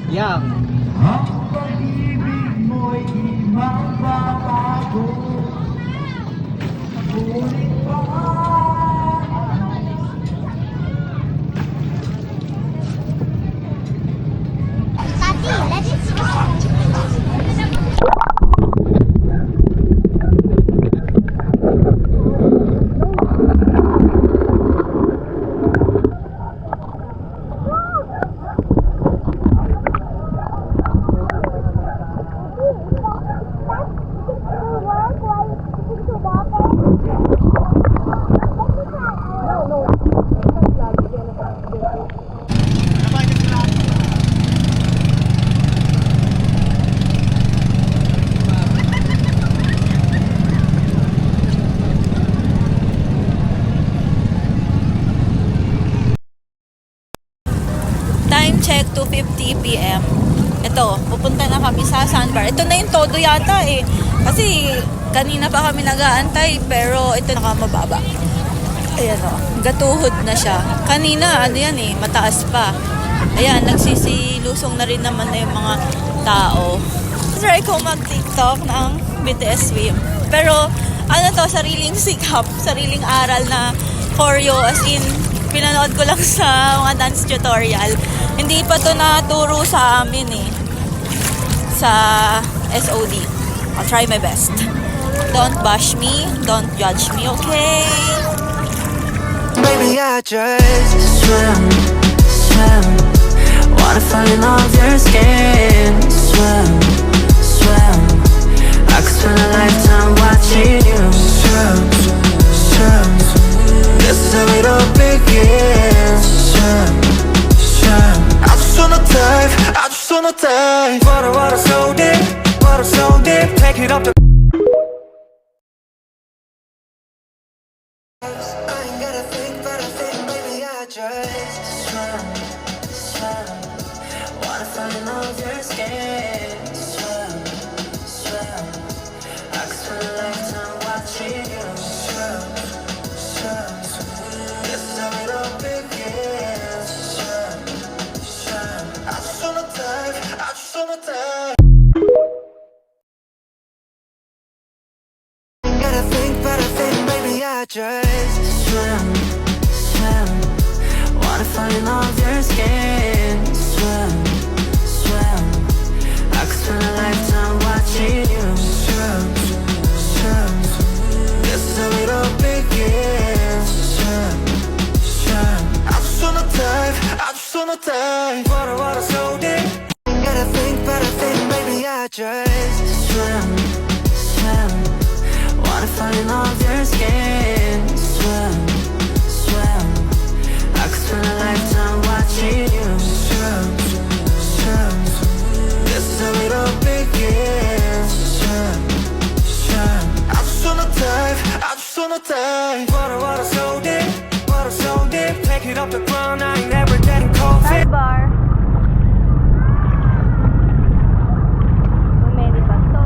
Yang. Tati, let's go. Time check, 2:50 p.m. Ito, pupunta na kami sa Sandbar. Ito na yung todo yata eh. Kasi kanina pa kami nag-aantay pero ito nakamababa. Ayan o, gatuhod na siya. Kanina, ano yan eh, mataas pa. Ayan, nagsisilusong na rin naman na yung mga tao. Try ko mag-TikTok ng BTS swim. Pero ano to, sariling sikap, sariling aral na choreo, as in pinanood ko lang sa mga dance tutorial. Hindi pa to naturo sa amin eh. Sa SOD. I'll try my best. Don't bash me. Don't judge me, okay? Baby, I just swim, swim. Wanna fall in all of your skin. Swim, swim. I could spend a lifetime watching you swim, swim. This is how it all begins. I just wanna dive, I just wanna dive. Water so deep, water so deep. Take it up the. I ain't gotta think, but I think maybe I just swim. Wanna find all your skin. Swim. I could spend a lifetime watching you swim. This is how it all begins. I just wanna dive, I just wanna dive. Gotta think, but I think maybe I just swim. Wanna find all your skin. Swim. I could spend a lifetime watching you swim. This is how it all begins. I just wanna dive, I just wanna dive. Water so deep. Gotta think, but I think maybe I just swim. Wanna find all your skin. Swim. I could spend a lifetime watching you swim. This is how it all begins. I just wanna dive, I just wanna dive. Water so deep, water so deep. Take it off the ground, I ain't never getting cold feet. Bar. Bumili pa to.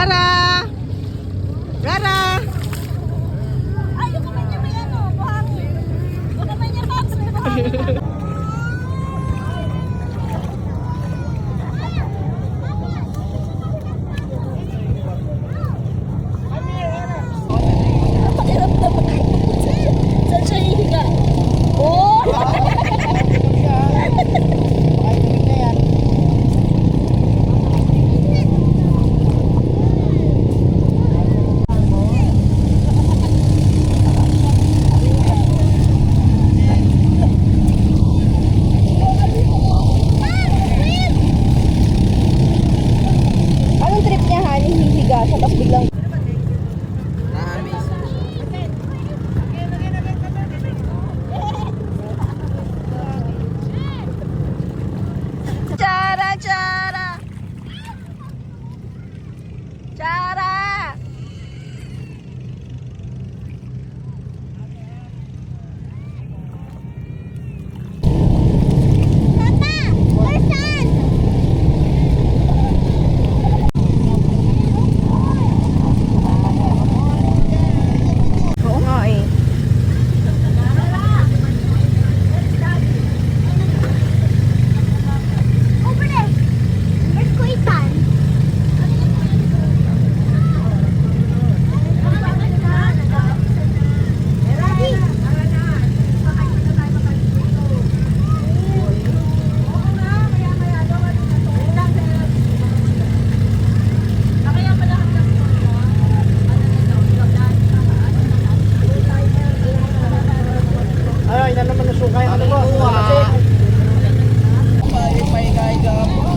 Rara! Rara! Ay, yung kamay niya may ano, buhangin. Yung kamay niya, Max, may buhangin. Saan siya hihiga? Oh! Anong trip niya, honey? Hihiga siya, tapos biglang... Chara, chara! Chara! Papa, where's Son? Oo nga eh. Over there. Where's Kuya Son? Ay, na naman nasukay. Ano ba? Paiga-iga po.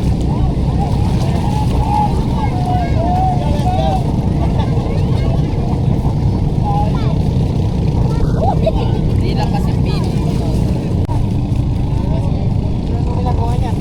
Hindi lang kasi pin. Ano ginagawa niya?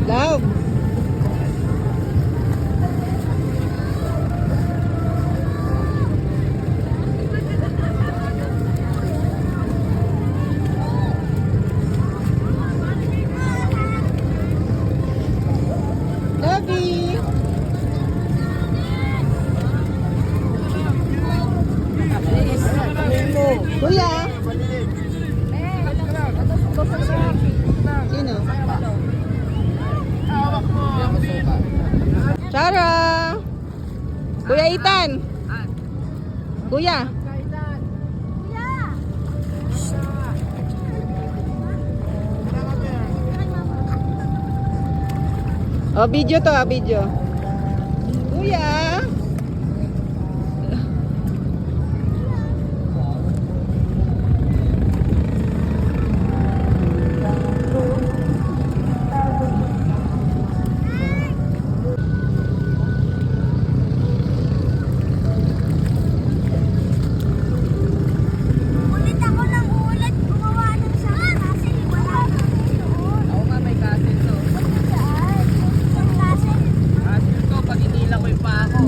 Love! Lovey! Kuya! Sino? Chara! Kuya Ethan! Kuya! Oh, video to, video. Kuya! Ulit ako ng ulit gumawa ng saan kasi wala na doon. Oo nga, may kasin to. Saan? Saan kasi? Kasin to, pag inila ko yung pa ako.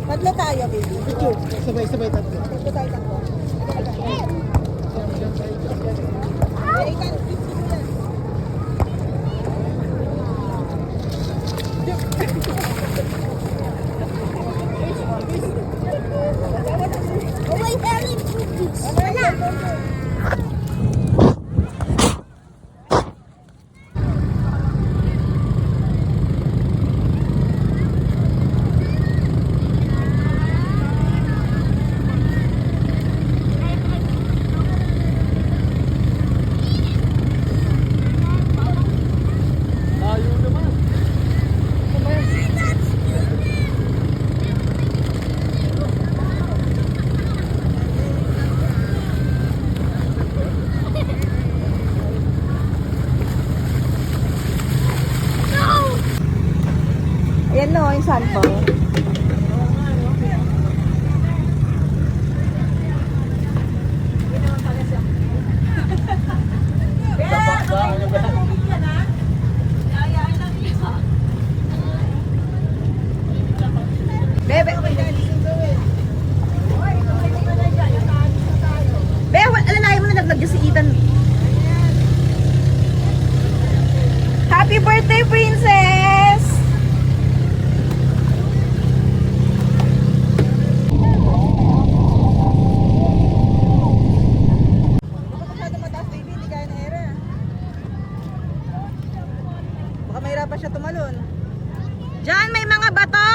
Tatlo tayo, baby. Sabay-sabay tatlo. Tatlo tayo, tatlo. Oh, wait, Ellie, cookies. Wala. Ayan no, yung sample. Bebe, alalayan mo na naglag si Ethan. Happy birthday, princess! Baka mahirapan siya tumalon. Diyan, may mga bato!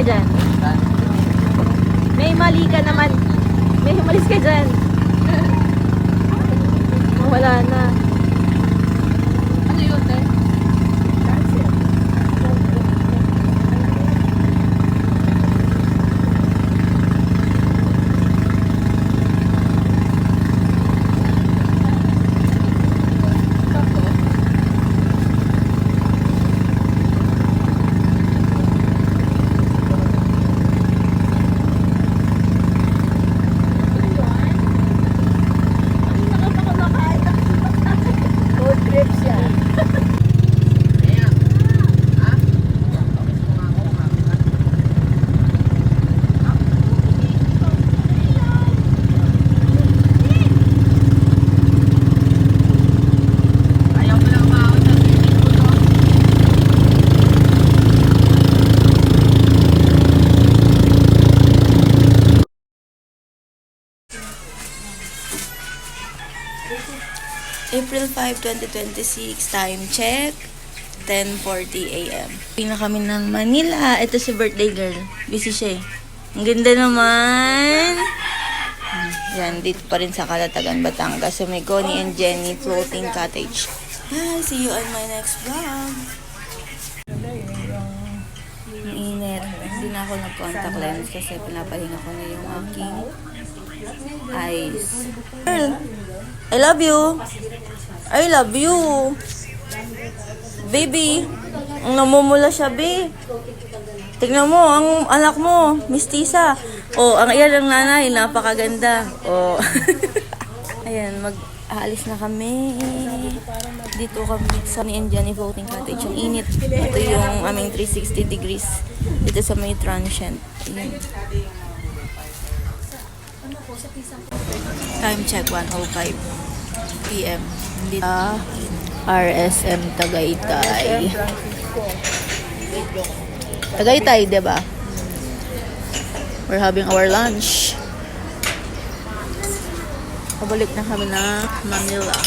dyan. May mali ka naman. May umalis ka dyan. Wala na. Ano yun, te? Road trip siya. April 5, 2026, time check, 10:40 a.m. Uwi na kami ng Manila. Ito si birthday girl. Busy siya eh. Ang ganda naman. Yan, dito pa rin sa Calatagan, Batangas. So may Connie and Jenny floating cottage. Bye! See you on my next vlog. Ang init. Hindi na ako nag-contact lens kasi pinapahinga ko na yung aking eyes. Girl, I love you. I love you. Baby, ang namumula siya, babe. Tignan mo, ang anak mo, mistisa. Oh, ang iyan ng nanay, napakaganda. Oh. Ayan, mag-aalis na kami. Dito kami sa ni and Jenny floating cottage. Ang init. Ito yung aming 360 degrees. Dito sa may transient. Ayan. Time check, 1:05 p.m. Dito RSM Tagaytay. Tagaytay, diba? We're having our lunch. Pabalik na kami na Manila.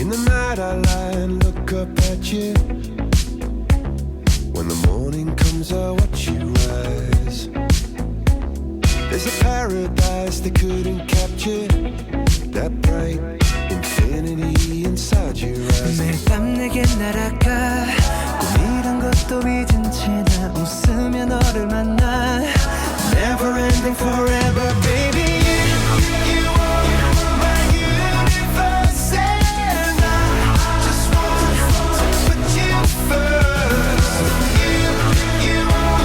In the night I lie and look up at you. When the morning comes I watch you rise. There's a paradise they couldn't capture. That bright infinity inside your eyes. 매일 밤 내게 날아가 꿈이란 것도 잊은 채 나 웃으며 너를 만나. Never ending forever baby. You are my universe and I just want to put you first. You are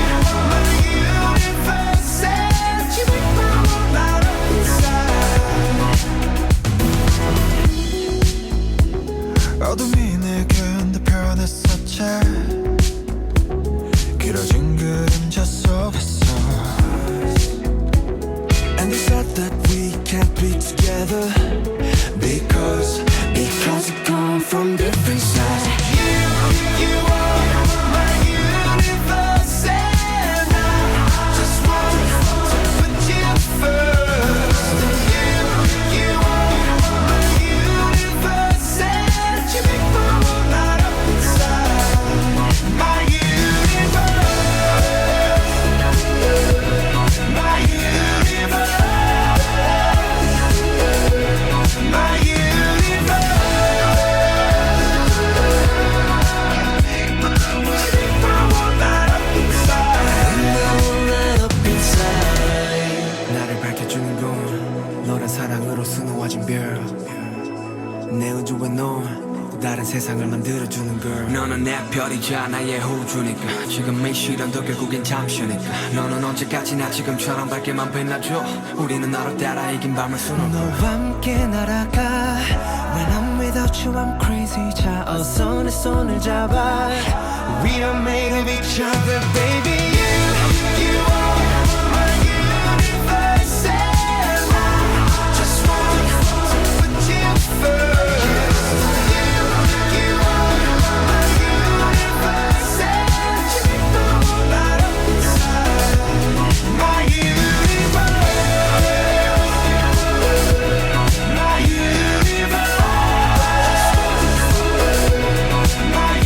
my universe and you make my world light up inside. 어둠이 내겐 더 변했었지. 길어진 그림자 속에서. And they said that we can't be together because we come from different sides. You are my universe and I just want to put you first. You are my universe and you make my world light up inside. My universe, my universe. My universe. I won't light up inside. 나를 밝혀주는 건 너란 사랑으로 수놓아진 별. 내 우주에 넌 또 다른 세상을 만들어주는 girl. 너는 내 별이자 나의 호주니까 지금 이 시련도 결국엔 잠시니까 너는 언제까지나 지금처럼 밝게만 빛나줘. 우리는 너로 따라 이긴 밤을 수놓고 너와 함께 날아가. When I'm without you I'm crazy. 자 어서 내 손을 잡아. We are made of each other baby. You are my universe and I just want to put you first. You are my universe and you light up inside my universe. My universe. My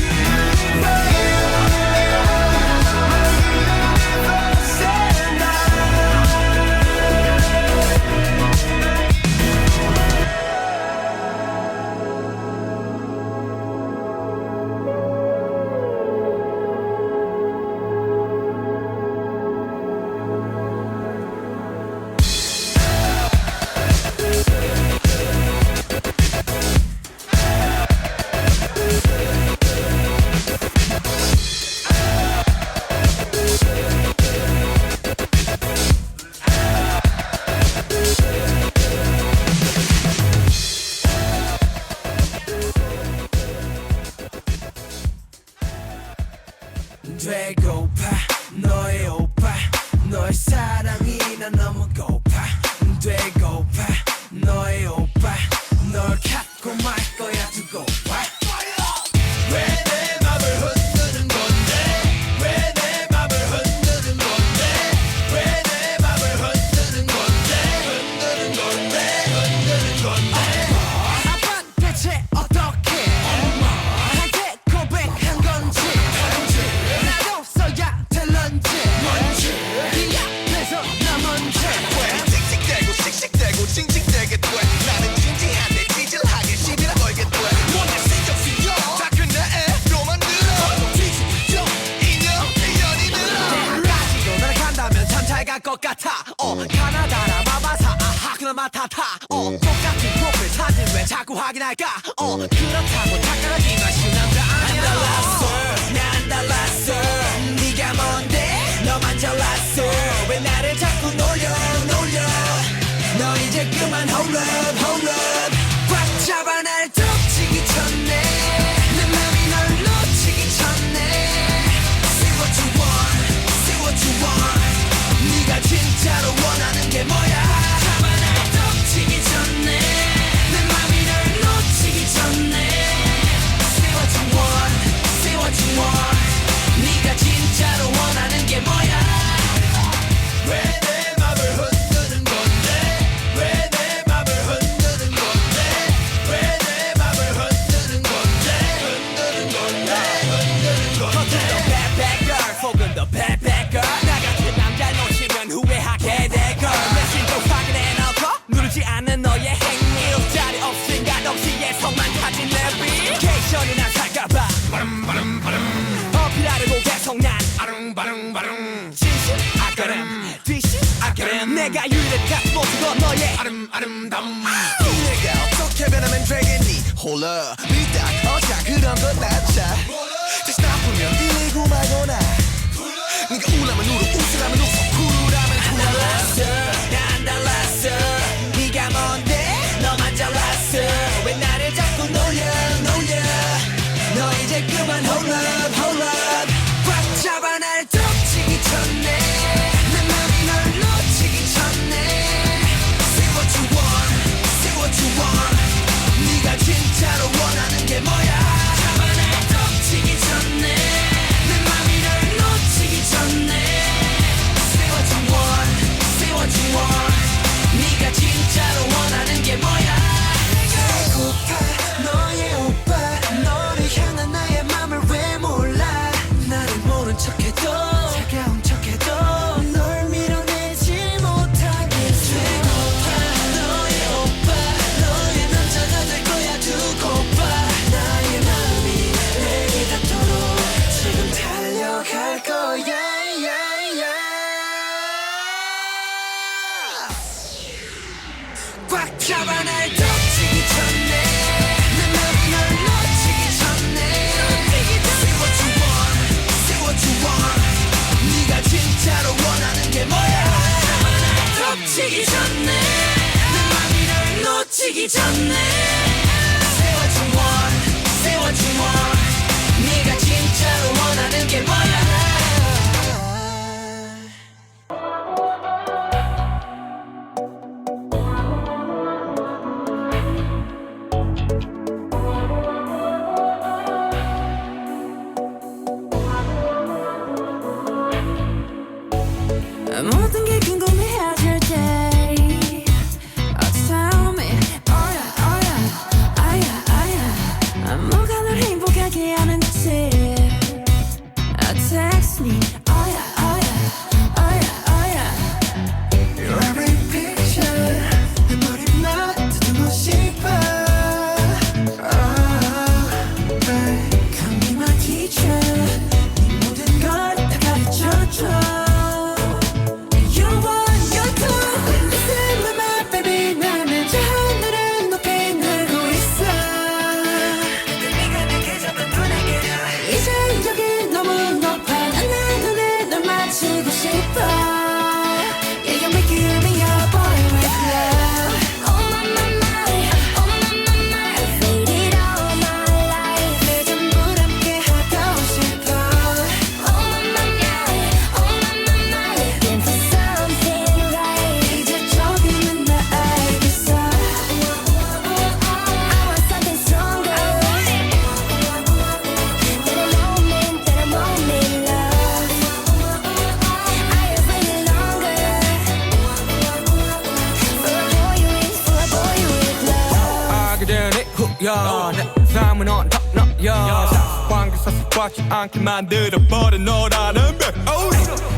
되고파 너의 오빠 너의 사랑이 난 너무 고파. 되고파 너의 오빠 널 갖고 말 거야 두고 봐. 왜 내 맘을 흔드는 건데 왜 내 맘을 흔드는 건데 왜 내 맘을 흔드는 건데 흔드는 건데 흔드는 건데 아빠 대체 어떻게 나한테 고백한 건지 나도 써야 될런지 뭔지 이 앞에서 나 먼저 왜 씩씩대고 씩씩대고 징징대게 돼. 나는 진지한데 찌질하게 시비를 걸게 돼. 뭔데 신경쓰여 다 끝내 만들어 뒤집죠 인연이 늘어. 대학까지도 너를 간다면 참 잘 갈 것 같아. 가나다라 마바사 아하 그날 맡아타. 똑같은 프로필 사진 왜 자꾸 확인할까. 그렇다고 착각하지만 쉬운 남자 아니야. 안 달랐어 나 안 달랐어. 네가 뭔데 너만 잘났어. 왜 나를 자꾸 놀려 너 이제 그만 hold up 꽉 잡아 날 덮치기 전에 내 맘이 널 놓치기 전에 Say what you want 네가 진짜로 원하는 게 뭐야. 잡아 날 덮치기 전에 내 맘이 널 놓치기 전에 Say what you want 네가 진짜로 원하는 게 뭐야. 왜 내 맘을 흔드는 건데 왜 내 맘을 흔드는 건데 왜 내 맘을 흔드는 건데 흔드는 건데 흔드는 건데. 겉은 더 bad bad girl 속은 더 bad bad girl. 나 같은 남자 놓치면 후회하게 될 걸. 메신저 확인해 놓고 누르지 않는 너의 행위 자리 없인 가덕시에 성만 가진 내비게이션이나 살까봐 어필하려고 계속 난 진실 아까름 뒤실 아까름 내가 유일한 모습은 너의 아름다움. 내가 어떻게 변하면 되겠니. 홀라 믿다 어차 그런 건 낫자. 다시 나쁘면 119 말거나 네가 우라면 울어 웃으라면 웃어 쿨하면 쿨. 난 달랐어 네가 뭔데 너만 잘났어. 왜 나를 자꾸 놀려 너 이제 그만 hold up 꽉 잡아 날 덮치기 전에 내 맘이 널 놓치기 전에 Say what you want 네가 진짜로 원하는 게 뭐야. 잡아 날 덮치기 전에 내 맘이 널 놓치기 전에 Say what you want 네가 진짜로 원하는 게 뭐야. 배고파 너의 오빠 너를 향한 나의 맘을 왜 몰라. 나를 모른 척해도 차가운 척해도 널 밀어내지 못하게. 배고파 너의 오빠 너의 남자가 될 거야 두고 봐. 나의 마음이 내게 닿도록 지금 달려갈 거야. 꽉 잡아 날 덮치기 전에 내 맘이 널 놓치기 오기 전에 Say what you want, say what you want 네가 진짜로 원하는 게 뭐야 모든 게 궁금해질 때 Tell me oh yeah oh yeah 아야 아야 뭐가 널 행복하게 하는지 Text me oh yeah oh yeah oh yeah oh yeah Your every picture 내 머리만 듣고 싶어 Oh babe Come be my teacher 네 모든 걸 다 가르쳐줘 야, 내 삶은 언덕너야 사관계사 습관치 않게 만들어버린 너라는 백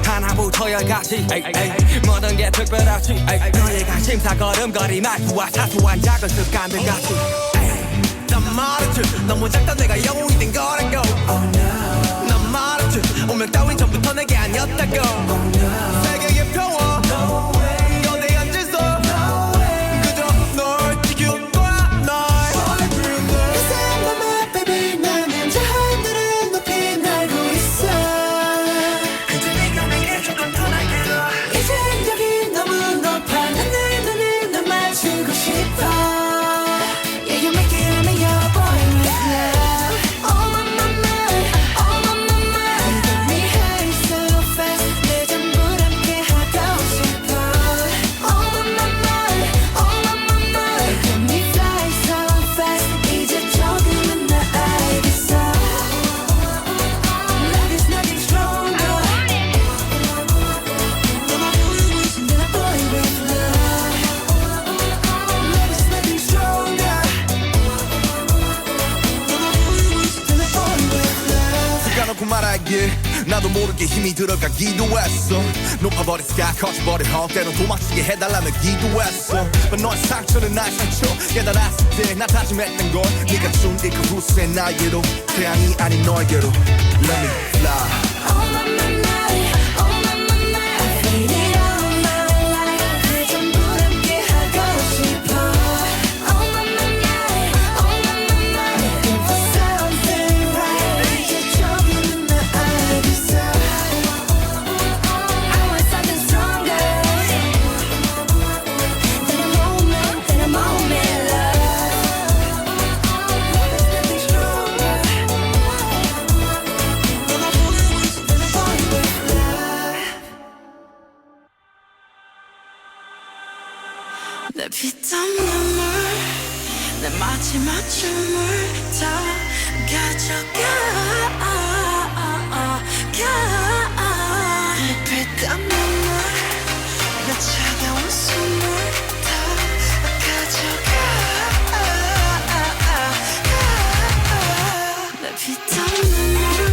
하나부터 열까지 모든 게 특별하지 너의 관심사 걸음걸이 말투와 사소한 작은 습관들 같이 난 말했지 너무 작다 내가 영웅이 된 거라고 난 말했지 운명 따윈 전부터 내게 아니었다고 세계의 평화 거대한 질서 그저 널 지킬 거야 말하길 나도 모르게 힘이 들어가기도 했어 높아버린 스카 커져버린 헛 때론 도망치게 해달라며 기도했어 But 너의 상처는 나의 상처 깨달았을 때 나 다짐했던 건 네가 준 이 그 후세 나에게로 태양이 아닌 너에게로 Let me fly 내 피땀 눈물 내 마지막 춤을 다 가져가 내 피땀 눈물 내 차가운 숨을 다 가져가 내 피땀 눈물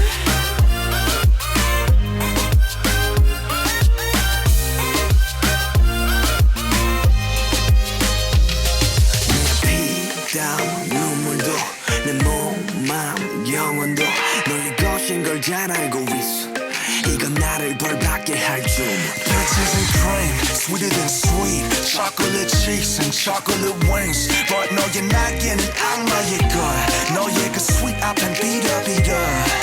눈물도 내 몸, 마음, 영혼도 너의 것인 걸 잘 알고 있어 이건 나를 벌받게 할 줄 Peaches and cream, sweeter than sweet Chocolate cheeks and chocolate wings But 너의 날개는 악마의 걸 너의 그 sweet 앞엔 비려비려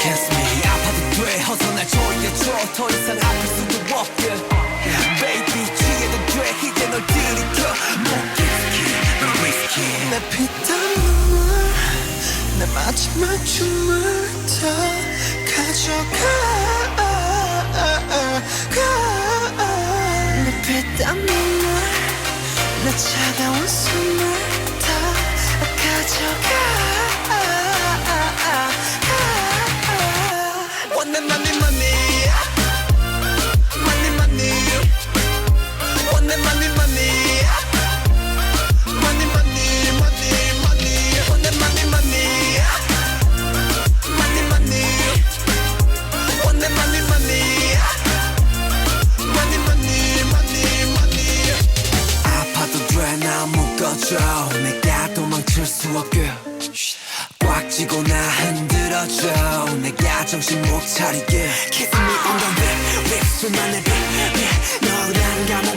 Kiss me 아파도 돼 어서 날 조여줘 더 이상 아플 수도 없게 Baby 취해도 돼 이제 널 들이켜 못 risky, 넌 risky 마지막 춤을 더 가져가 내 피땀 눈물 내 차가운 숨을 다 가져가 Want the money money money money Want the money money money money money money Want the money money money money Want the money money money money money money 아파도 돼 나 묶어줘 내가 도망칠 수 없게 꽉 쥐고 나 흔들어줘 내가 정신 못 차리게 Kiss me on the lip 립술만 내 너란 감옥